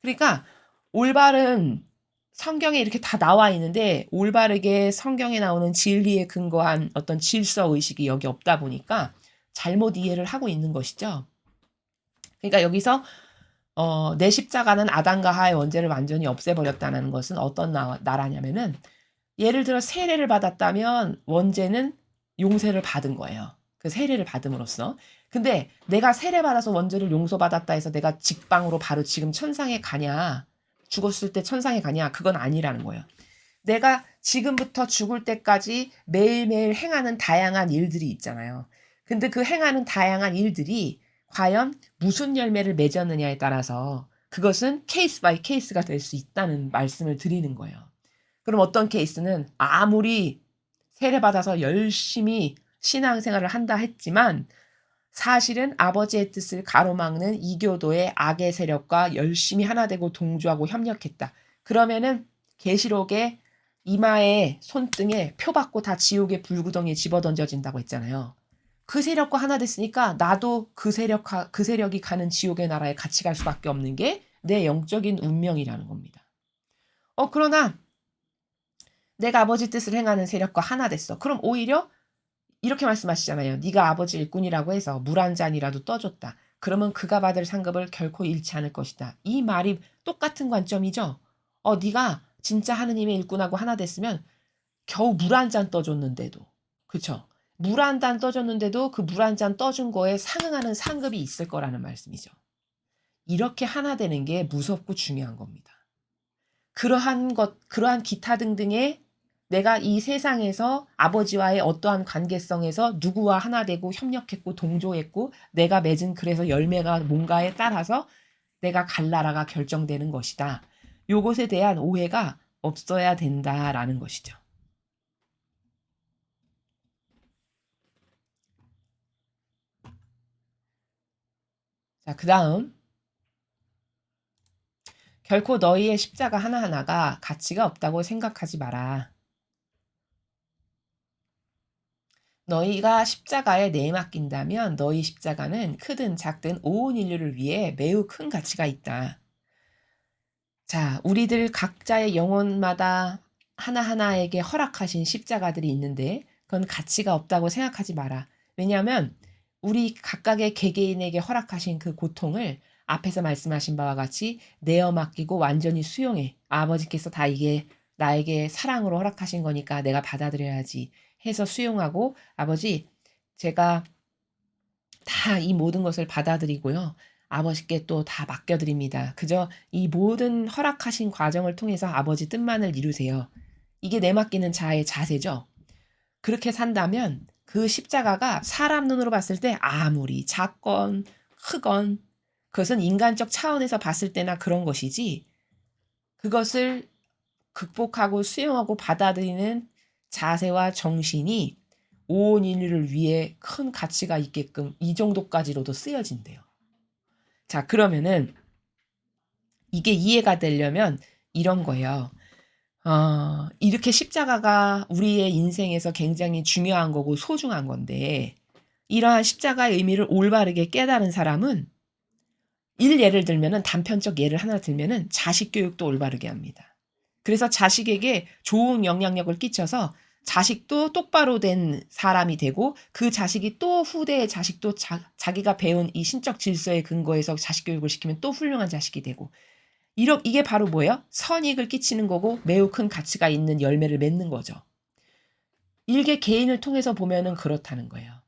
그러니까 올바른 성경에 이렇게 다 나와 있는데 올바르게 성경에 나오는 진리에 근거한 어떤 질서 의식이 여기 없다 보니까 잘못 이해를 하고 있는 것이죠. 그러니까 여기서 내 십자가는 아담과 하와의 원죄를 완전히 없애버렸다는 것은 어떤 나라냐면은 예를 들어 세례를 받았다면 원죄는 용서를 받은 거예요. 그 세례를 받음으로써. 근데 내가 세례 받아서 원죄를 용서받았다 해서 내가 직방으로 바로 지금 천상에 가냐, 죽었을 때 천상에 가냐, 그건 아니라는 거예요. 내가 지금부터 죽을 때까지 매일매일 행하는 다양한 일들이 있잖아요. 근데 그 행하는 다양한 일들이 과연 무슨 열매를 맺었느냐에 따라서 그것은 케이스 바이 케이스가 될 수 있다는 말씀을 드리는 거예요. 그럼 어떤 케이스는 아무리 세례받아서 열심히 신앙생활을 한다 했지만 사실은 아버지의 뜻을 가로막는 이교도의 악의 세력과 열심히 하나 되고 동조하고 협력했다. 그러면은 계시록에 이마에 손등에 표 받고 다 지옥의 불구덩이에 집어던져진다고 했잖아요. 그 세력과 하나 됐으니까 나도 그 세력이 가는 지옥의 나라에 같이 갈 수밖에 없는 게 내 영적인 운명이라는 겁니다. 그러나 내가 아버지 뜻을 행하는 세력과 하나 됐어. 그럼 오히려 이렇게 말씀하시잖아요. 네가 아버지 일꾼이라고 해서 물 한 잔이라도 떠줬다. 그러면 그가 받을 상급을 결코 잃지 않을 것이다. 이 말이 똑같은 관점이죠. 네가 진짜 하느님의 일꾼하고 하나 됐으면 겨우 물 한 잔 떠줬는데도, 그쵸? 물 한 잔 떠줬는데도 그 물 한 잔 떠준 거에 상응하는 상급이 있을 거라는 말씀이죠. 이렇게 하나 되는 게 무섭고 중요한 겁니다. 그러한 기타 등등의 내가 이 세상에서 아버지와의 어떠한 관계성에서 누구와 하나 되고 협력했고 동조했고 내가 맺은 그래서 열매가 뭔가에 따라서 내가 갈 나라가 결정되는 것이다. 요것에 대한 오해가 없어야 된다라는 것이죠. 자, 그 다음. 결코 너희의 십자가 하나하나가 가치가 없다고 생각하지 마라. 너희가 십자가에 내맡긴다면 너희 십자가는 크든 작든 온 인류를 위해 매우 큰 가치가 있다. 자, 우리들 각자의 영혼마다 하나하나에게 허락하신 십자가들이 있는데 그건 가치가 없다고 생각하지 마라. 왜냐하면 우리 각각의 개개인에게 허락하신 그 고통을 앞에서 말씀하신 바와 같이 내어 맡기고 완전히 수용해. 아버지께서 다 이게 나에게 사랑으로 허락하신 거니까 내가 받아들여야지 해서 수용하고 아버지 제가 다 이 모든 것을 받아들이고요. 아버지께 또 다 맡겨드립니다. 그저 이 모든 허락하신 과정을 통해서 아버지 뜻만을 이루세요. 이게 내맡기는 자의 자세죠. 그렇게 산다면 그 십자가가 사람 눈으로 봤을 때 아무리 작건 크건 그것은 인간적 차원에서 봤을 때나 그런 것이지 그것을 극복하고 수용하고 받아들이는 자세와 정신이 온 인류를 위해 큰 가치가 있게끔 이 정도까지로도 쓰여진대요. 자, 그러면은 이게 이해가 되려면 이런 거예요. 이렇게 십자가가 우리의 인생에서 굉장히 중요한 거고 소중한 건데 이러한 십자가의 의미를 올바르게 깨달은 사람은 예를 들면은 단편적 예를 하나 들면은 자식 교육도 올바르게 합니다. 그래서 자식에게 좋은 영향력을 끼쳐서 자식도 똑바로 된 사람이 되고 그 자식이 또 후대의 자식도 자기가 배운 이 신적 질서에 근거해서 자식 교육을 시키면 또 훌륭한 자식이 되고 이게 바로 뭐예요? 선익을 끼치는 거고 매우 큰 가치가 있는 열매를 맺는 거죠. 일개 개인을 통해서 보면은 그렇다는 거예요.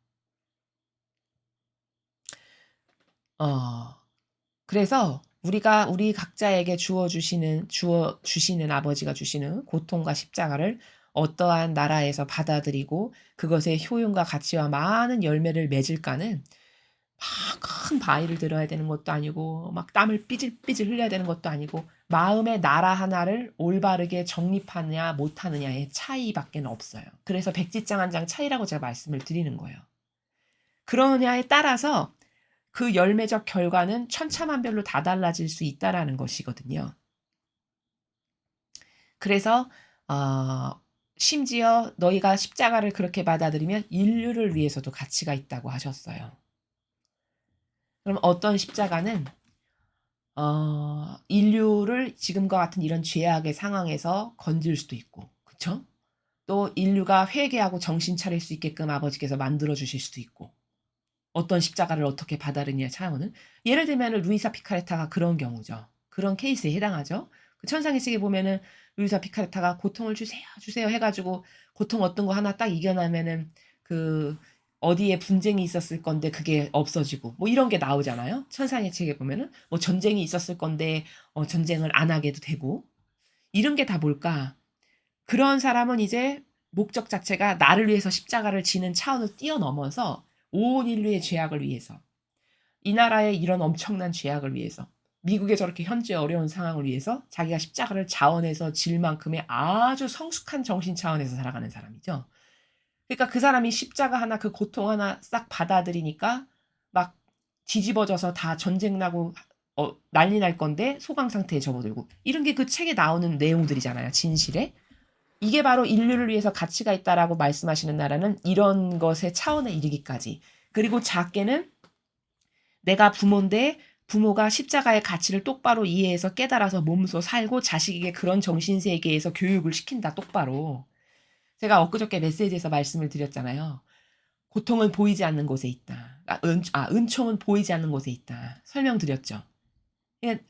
그래서 우리가 우리 각자에게 주어 주시는 아버지가 주시는 고통과 십자가를 어떠한 나라에서 받아들이고 그것의 효용과 가치와 많은 열매를 맺을까는 막 큰 바위를 들어야 되는 것도 아니고 막 땀을 삐질삐질 흘려야 되는 것도 아니고 마음의 나라 하나를 올바르게 정립하느냐 못하느냐의 차이밖에 없어요. 그래서 백지장 한 장 차이라고 제가 말씀을 드리는 거예요. 그러냐에 따라서 그 열매적 결과는 천차만별로 다 달라질 수 있다라는 것이거든요. 그래서 심지어 너희가 십자가를 그렇게 받아들이면 인류를 위해서도 가치가 있다고 하셨어요. 그럼 어떤 십자가는 인류를 지금과 같은 이런 죄악의 상황에서 건질 수도 있고, 그쵸? 또 인류가 회개하고 정신 차릴 수 있게끔 아버지께서 만들어 주실 수도 있고, 어떤 십자가를 어떻게 받아들이냐 차원은 예를 들면 루이사 피카레타가 그런 경우죠. 그런 케이스에 해당하죠. 그 천상의 책에 보면은 루이사 피카레타가 고통을 주세요 해가지고 고통 어떤 거 하나 딱 이겨나면은 그 어디에 분쟁이 있었을 건데 그게 없어지고 뭐 이런 게 나오잖아요. 천상의 책에 보면은 뭐 전쟁이 있었을 건데 전쟁을 안 하게도 되고 이런 게 다 뭘까? 그런 사람은 이제 목적 자체가 나를 위해서 십자가를 지는 차원을 뛰어넘어서 온 인류의 죄악을 위해서 이 나라의 이런 엄청난 죄악을 위해서 미국의 저렇게 현재 어려운 상황을 위해서 자기가 십자가를 자원해서 질 만큼의 아주 성숙한 정신 차원에서 살아가는 사람이죠. 그러니까 그 사람이 십자가 하나 그 고통 하나 싹 받아들이니까 막 뒤집어져서 다 전쟁 나고 난리 날 건데 소강 상태에 접어들고 이런 게 그 책에 나오는 내용들이잖아요. 진실에. 이게 바로 인류를 위해서 가치가 있다라고 말씀하시는 나라는 이런 것의 차원에 이르기까지. 그리고 작게는 내가 부모인데 부모가 십자가의 가치를 똑바로 이해해서 깨달아서 몸소 살고 자식에게 그런 정신세계에서 교육을 시킨다, 똑바로. 제가 엊그저께 메시지에서 말씀을 드렸잖아요. 고통은 보이지 않는 곳에 있다. 은총은 보이지 않는 곳에 있다. 설명드렸죠. 그러니까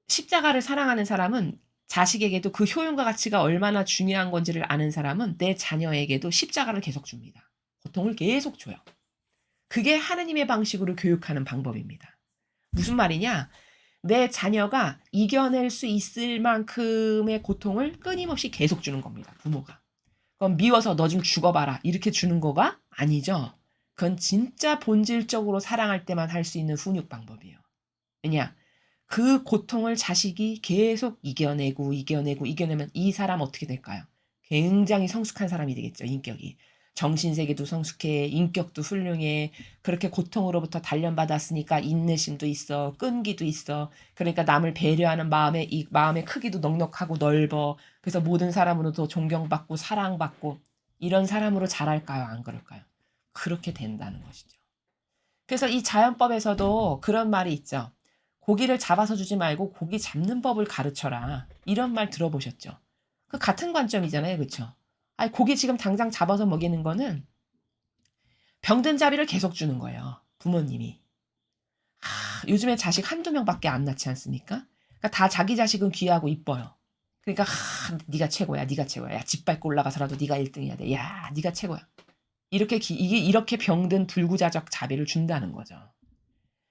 십자가를 사랑하는 사람은 자식에게도 그 효용과 가치가 얼마나 중요한 건지를 아는 사람은 내 자녀에게도 십자가를 계속 줍니다. 고통을 계속 줘요. 그게 하느님의 방식으로 교육하는 방법입니다. 무슨 말이냐? 내 자녀가 이겨낼 수 있을 만큼의 고통을 끊임없이 계속 주는 겁니다. 부모가. 그럼 미워서 너 좀 죽어봐라 이렇게 주는 거가 아니죠. 그건 진짜 본질적으로 사랑할 때만 할 수 있는 훈육 방법이에요. 왜냐? 그 고통을 자식이 계속 이겨내면 이 사람 어떻게 될까요? 굉장히 성숙한 사람이 되겠죠. 인격이. 정신세계도 성숙해, 인격도 훌륭해. 그렇게 고통으로부터 단련받았으니까 인내심도 있어, 끈기도 있어. 그러니까 남을 배려하는 이 마음의 크기도 넉넉하고 넓어. 그래서 모든 사람으로도 존경받고 사랑받고 이런 사람으로 자랄까요? 안 그럴까요? 그렇게 된다는 것이죠. 그래서 이 자연법에서도 그런 말이 있죠. 고기를 잡아서 주지 말고 고기 잡는 법을 가르쳐라. 이런 말 들어보셨죠? 그 같은 관점이잖아요. 그렇죠? 아니, 고기 지금 당장 잡아서 먹이는 거는 병든 자비를 계속 주는 거예요. 부모님이. 요즘에 자식 한두 명밖에 안 낳지 않습니까? 그러니까 다 자기 자식은 귀하고 이뻐요. 그러니까 네가 최고야. 네가 최고야. 야, 집 밟고 올라가서라도 네가 1등 해야 돼. 야, 네가 최고야. 이게 이렇게 병든 불구자적 자비를 준다는 거죠.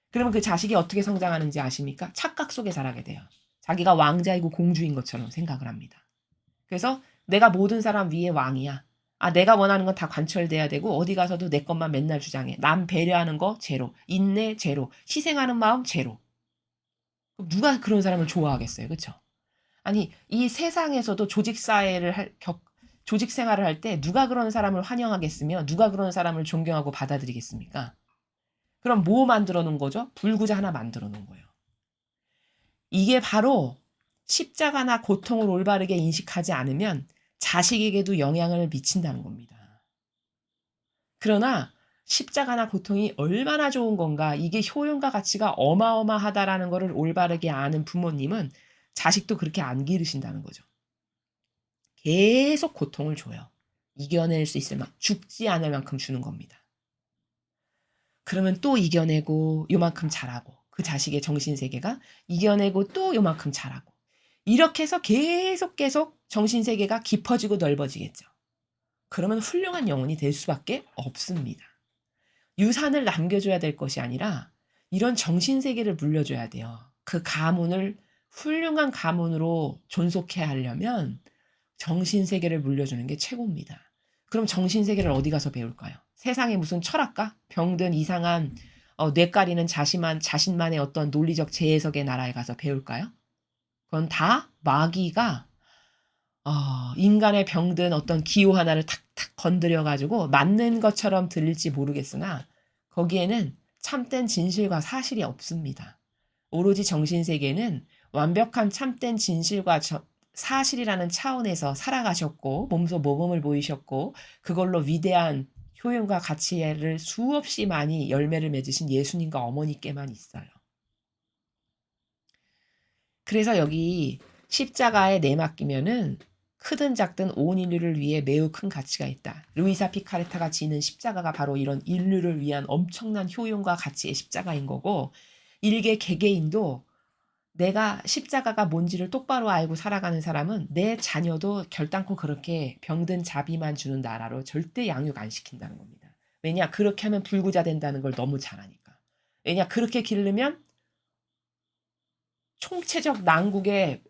그러면 그 자식이 어떻게 성장하는지 아십니까? 착각 속에 자라게 돼요. 자기가 왕자이고 공주인 것처럼 생각을 합니다. 그래서 내가 모든 사람 위에 왕이야. 내가 원하는 건 다 관철돼야 되고 어디 가서도 내 것만 맨날 주장해. 남 배려하는 거 제로. 인내 제로. 희생하는 마음 제로. 누가 그런 사람을 좋아하겠어요. 그렇죠? 아니, 이 세상에서도 조직 생활을 할 때 누가 그런 사람을 환영하겠으며 누가 그런 사람을 존경하고 받아들이겠습니까? 그럼 뭐 만들어 놓은 거죠? 불구자 하나 만들어 놓은 거예요. 이게 바로 십자가나 고통을 올바르게 인식하지 않으면 자식에게도 영향을 미친다는 겁니다. 그러나 십자가나 고통이 얼마나 좋은 건가, 이게 효용과 가치가 어마어마하다라는 것을 올바르게 아는 부모님은 자식도 그렇게 안 기르신다는 거죠. 계속 고통을 줘요. 이겨낼 수 있을 만큼, 죽지 않을 만큼 주는 겁니다. 그러면 또 이겨내고 요만큼 잘하고 그 자식의 정신세계가 이겨내고 또 요만큼 잘하고 이렇게 해서 계속 정신세계가 깊어지고 넓어지겠죠. 그러면 훌륭한 영혼이 될 수밖에 없습니다. 유산을 남겨줘야 될 것이 아니라 이런 정신세계를 물려줘야 돼요. 그 가문을 훌륭한 가문으로 존속해야 하려면 정신세계를 물려주는 게 최고입니다. 그럼 정신세계를 어디 가서 배울까요? 세상에 무슨 철학가? 병든 이상한 뇌까리는 자신만의 어떤 논리적 재해석의 나라에 가서 배울까요? 그건 다 마귀가 인간의 병든 어떤 기호 하나를 탁탁 건드려가지고 맞는 것처럼 들릴지 모르겠으나 거기에는 참된 진실과 사실이 없습니다. 오로지 정신세계는 완벽한 참된 진실과 사실이라는 차원에서 살아가셨고 몸소 모범을 보이셨고 그걸로 위대한 효용과 가치를 수없이 많이 열매를 맺으신 예수님과 어머니께만 있어요. 그래서 여기 십자가에 내맡기면은 크든 작든 온 인류를 위해 매우 큰 가치가 있다. 루이사 피카레타가 지는 십자가가 바로 이런 인류를 위한 엄청난 효용과 가치의 십자가인 거고 일개 개개인도 내가 십자가가 뭔지를 똑바로 알고 살아가는 사람은 내 자녀도 결단코 그렇게 병든 자비만 주는 나라로 절대 양육 안 시킨다는 겁니다. 왜냐? 그렇게 하면 불구자 된다는 걸 너무 잘 아니까. 왜냐? 그렇게 기르면 총체적 난국에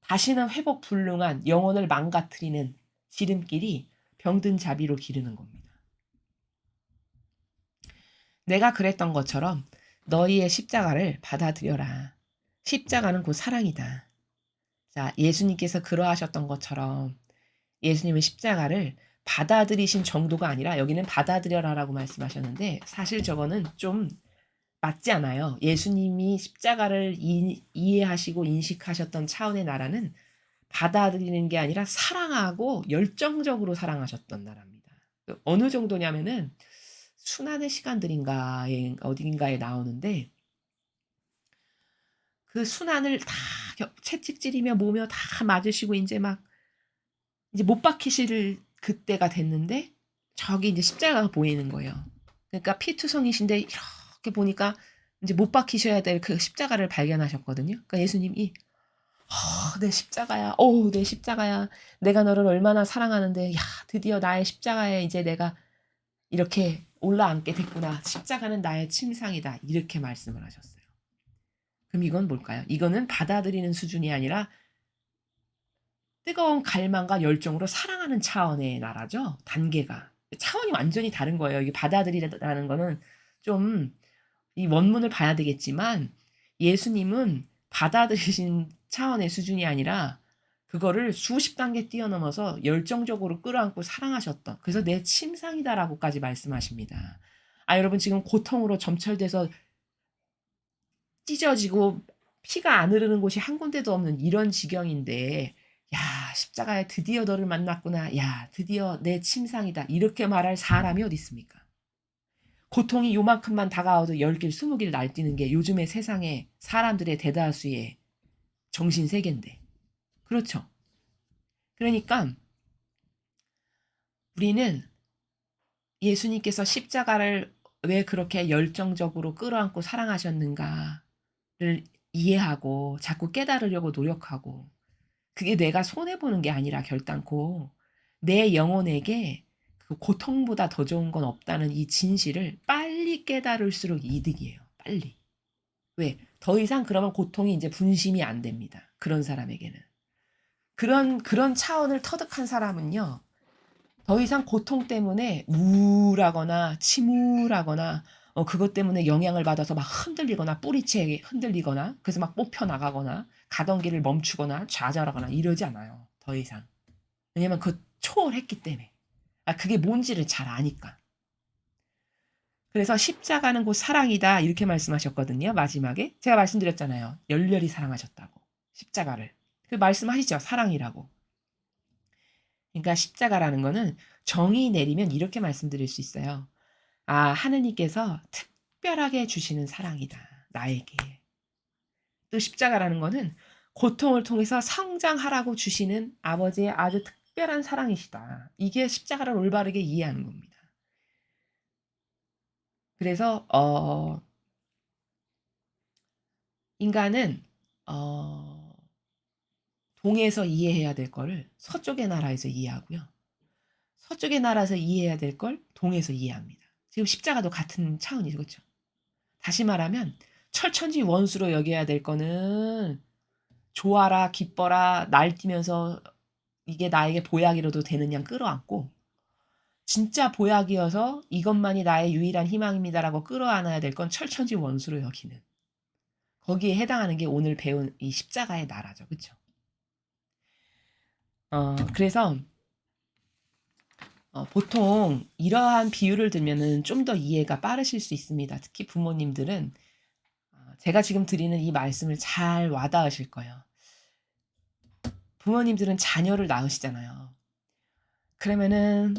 다시는 회복 불능한 영혼을 망가뜨리는 지름길이 병든 자비로 기르는 겁니다. 내가 그랬던 것처럼 너희의 십자가를 받아들여라. 십자가는 곧 사랑이다. 자, 예수님께서 그러하셨던 것처럼 예수님은 십자가를 받아들이신 정도가 아니라 여기는 받아들여라라고 말씀하셨는데 사실 저거는 좀 맞지 않아요. 예수님이 십자가를 이해하시고 인식하셨던 차원의 나라는 받아들이는 게 아니라 사랑하고 열정적으로 사랑하셨던 나라입니다. 어느 정도냐면은 순환의 시간들인가에 어딘가에 나오는데 그 순환을 다 채찍질이며 뭐며 다 맞으시고 인제 막 이제 못 박히실 그때가 됐는데 저기 인제 십자가가 보이는 거예요. 그러니까 피투성이신데 이렇게 보니까 인제 못 박히셔야 될 그 십자가를 발견하셨거든요. 그러니까 예수님이 내 십자가야. 내 십자가야. 내가 너를 얼마나 사랑하는데 야 드디어 나의 십자가에 이제 내가 이렇게 올라앉게 됐구나. 십자가는 나의 침상이다." 이렇게 말씀을 하셨어요. 그럼 이건 뭘까요? 이거는 받아들이는 수준이 아니라 뜨거운 갈망과 열정으로 사랑하는 차원의 나라죠. 단계가. 차원이 완전히 다른 거예요. 이게 받아들이라는 거는 좀 이 원문을 봐야 되겠지만 예수님은 받아들이신 차원의 수준이 아니라 그거를 수십 단계 뛰어넘어서 열정적으로 끌어안고 사랑하셨던 그래서 "내 침상이다."라고까지 말씀하십니다. 여러분 지금 고통으로 점철돼서 찢어지고 피가 안 흐르는 곳이 한 군데도 없는 이런 지경인데 "야 십자가에 드디어 너를 만났구나. 야 드디어 내 침상이다." 이렇게 말할 사람이 어디 있습니까? 고통이 요만큼만 다가와도 10길 20길 날뛰는 게 요즘의 세상의 사람들의 대다수의 정신 세계인데. 그렇죠. 그러니까 우리는 예수님께서 십자가를 왜 그렇게 열정적으로 끌어안고 사랑하셨는가를 이해하고 자꾸 깨달으려고 노력하고 그게 내가 손해 보는 게 아니라 결단코 내 영혼에게 그 고통보다 더 좋은 건 없다는 이 진실을 빨리 깨달을수록 이득이에요. 빨리. 왜? 더 이상 그러면 고통이 인제 분심이 안 됩니다. 그런 사람에게는. 그런 차원을 터득한 사람은요. 더 이상 고통 때문에 우울하거나 침울하거나 그것 때문에 영향을 받아서 막 흔들리거나 뿌리채 흔들리거나 그래서 막 뽑혀 나가거나 가던 길을 멈추거나 좌절하거나 이러지 않아요. 더 이상. 왜냐면 초월했기 때문에. 그게 뭔지를 잘 아니까. 그래서 "십자가는 곧 사랑이다." 이렇게 말씀하셨거든요 마지막에. 제가 말씀드렸잖아요. 열렬히 사랑하셨다고 십자가를. 그 말씀하시죠 사랑이라고. 그러니까 십자가라는 거는 정의 내리면 이렇게 말씀드릴 수 있어요. 하느님께서 특별하게 주시는 사랑이다 나에게. 또 십자가라는 거는 고통을 통해서 성장하라고 주시는 아버지의 아주 특별한 사랑이시다. 이게 십자가를 올바르게 이해하는 겁니다. 그래서 인간은 어 동에서 이해해야 될 거를 서쪽의 나라에서 이해하고요. 서쪽의 나라에서 이해해야 될 걸 동에서 이해합니다. 지금 십자가도 같은 차원이죠. 그렇죠? 다시 말하면 철천지 원수로 여겨야 될 거는 좋아라 기뻐라 날뛰면서 이게 나에게 보약이라도 되는 양 끌어안고 진짜 보약이어서 '이것만이 나의 유일한 희망입니다.'라고 끌어안아야 될 건 철천지 원수로 여기는 거기에 해당하는 게 오늘 배운 이 십자가의 나라죠. 그쵸? 그래서 보통 이러한 비유를 들면은 좀 더 이해가 빠르실 수 있습니다. 특히 부모님들은 제가 지금 드리는 이 말씀을 잘 와닿으실 거예요. 부모님들은 자녀를 낳으시잖아요. 그러면은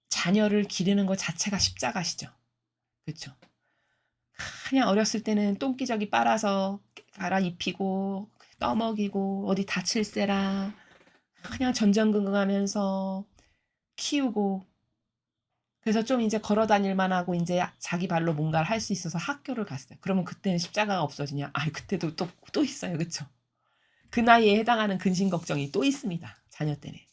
자녀를 기르는 것 자체가 십자가시죠. 그쵸? 그냥 어렸을 때는 똥기저귀 빨아서 갈아입히고 떠먹이고 어디 다칠세라 그냥 전전긍긍하면서 키우고 그래서 좀 인제 걸어 다닐 만하고 인제 자기 발로 뭔가를 할 수 있어서 학교를 갔어요. 그러면 그때는 십자가가 없어지냐? 그때도 또 있어요. 그쵸? 그 나이에 해당하는 근심 걱정이 또 있습니다, 자녀 때문에.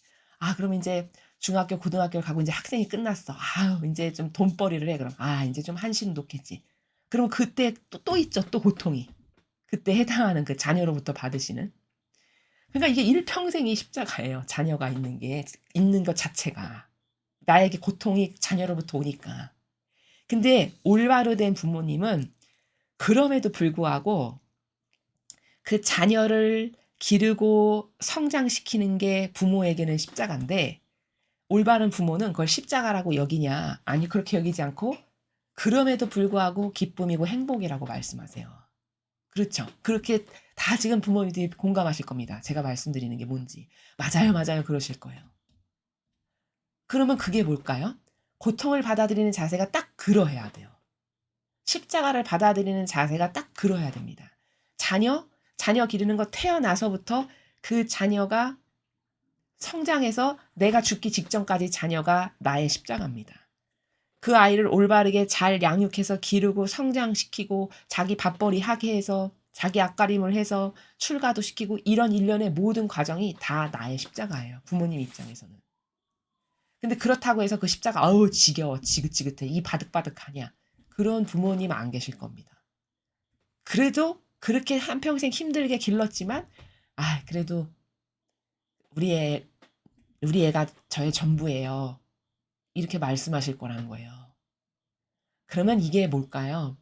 그럼 인제 중학교, 고등학교를 가고 인제 학생이 끝났어. 인제 좀 돈벌이를 해 그럼. 인제 좀 한시는 놓겠지. 그럼 그때 또 있죠, 또 고통이. 그때 해당하는 그 자녀로부터 받으시는. 그러니까 이게 일평생이 십자가예요, 자녀가 있는 것 자체가. 나에게 고통이 자녀로부터 오니까. 근데 올바로 된 부모님은 그럼에도 불구하고 그 자녀를 기르고 성장시키는 게 부모에게는 십자가인데 올바른 부모는 그걸 십자가라고 여기냐? 아니 그렇게 여기지 않고 그럼에도 불구하고 기쁨이고 행복이라고 말씀하세요. 그렇죠. 그렇게 다 지금 부모님들이 공감하실 겁니다. 제가 말씀드리는 게 뭔지. 맞아요, 맞아요. 그러실 거예요. 그러면 그게 뭘까요? 고통을 받아들이는 자세가 딱 그러해야 돼요. 십자가를 받아들이는 자세가 딱 그러해야 됩니다. 자녀 기르는 거 태어나서부터 그 자녀가 성장해서 내가 죽기 직전까지 자녀가 나의 십자가입니다. 그 아이를 올바르게 잘 양육해서 기르고 성장시키고 자기 밥벌이 하게 해서 자기 앞가림을 해서 출가도 시키고 이런 일련의 모든 과정이 다 나의 십자가예요. 부모님 입장에서는. 근데 그렇다고 해서 그 십자가 아우 지겨워 지긋지긋해 이 바득바득하냐 그런 부모님 안 계실 겁니다. 그래도 그렇게 한평생 힘들게 길렀지만 그래도 우리 애 우리 애가 저의 전부예요. 이렇게 말씀하실 거라는 거예요. 그러면 이게 뭘까요?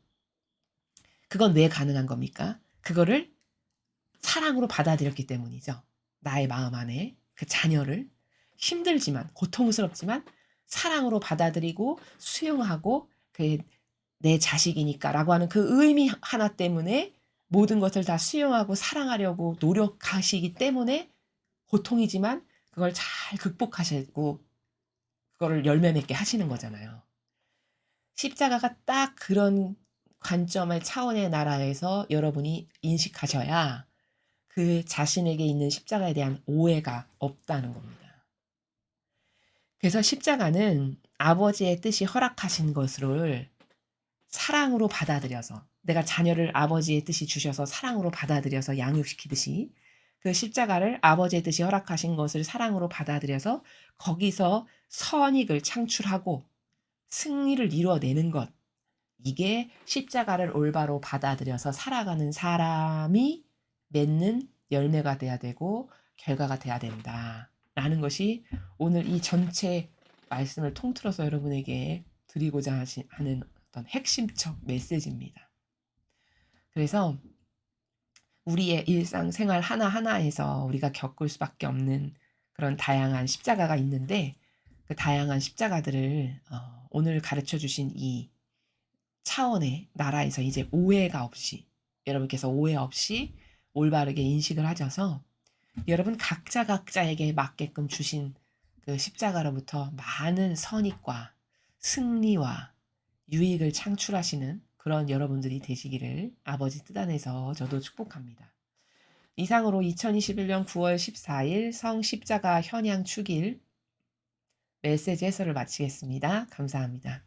그건 왜 가능한 겁니까? 그거를 사랑으로 받아들였기 때문이죠. 나의 마음 안에 그 자녀를 힘들지만 고통스럽지만 사랑으로 받아들이고 수용하고 그 내 자식이니까라고 하는 그 의미 하나 때문에 모든 것을 다 수용하고 사랑하려고 노력하시기 때문에 고통이지만 그걸 잘 극복하시고 그거를 열매 맺게 하시는 거잖아요. 십자가가 딱 그런 관점의 차원의 나라에서 여러분이 인식하셔야 그 자신에게 있는 십자가에 대한 오해가 없다는 겁니다. 그래서 십자가는 아버지의 뜻이 허락하신 것을 사랑으로 받아들여서 내가 자녀를 아버지의 뜻이 주셔서 사랑으로 받아들여서 양육시키듯이 그 십자가를 아버지의 뜻이 허락하신 것을 사랑으로 받아들여서 거기서 선익을 창출하고 승리를 이루어내는 것. 이게 십자가를 올바로 받아들여서 살아가는 사람이 맺는 열매가 돼야 되고 결과가 돼야 된다라는 것이 오늘 이 전체 말씀을 통틀어서 여러분에게 드리고자 하는 어떤 핵심적 메시지입니다. 그래서 우리의 일상생활 하나하나에서 우리가 겪을 수밖에 없는 그런 다양한 십자가가 있는데 그 다양한 십자가들을 오늘 가르쳐 주신 이 차원의 나라에서 이제 오해가 없이 여러분께서 오해 없이 올바르게 인식을 하셔서 여러분 각자에게 맞게끔 주신 그 십자가로부터 많은 선익과 승리와 유익을 창출하시는 그런 여러분들이 되시기를 아버지 뜻 안에서 저도 축복합니다. 이상으로 2021년 9월 14일 성십자가 현양 축일 메시지 해설을 마치겠습니다. 감사합니다.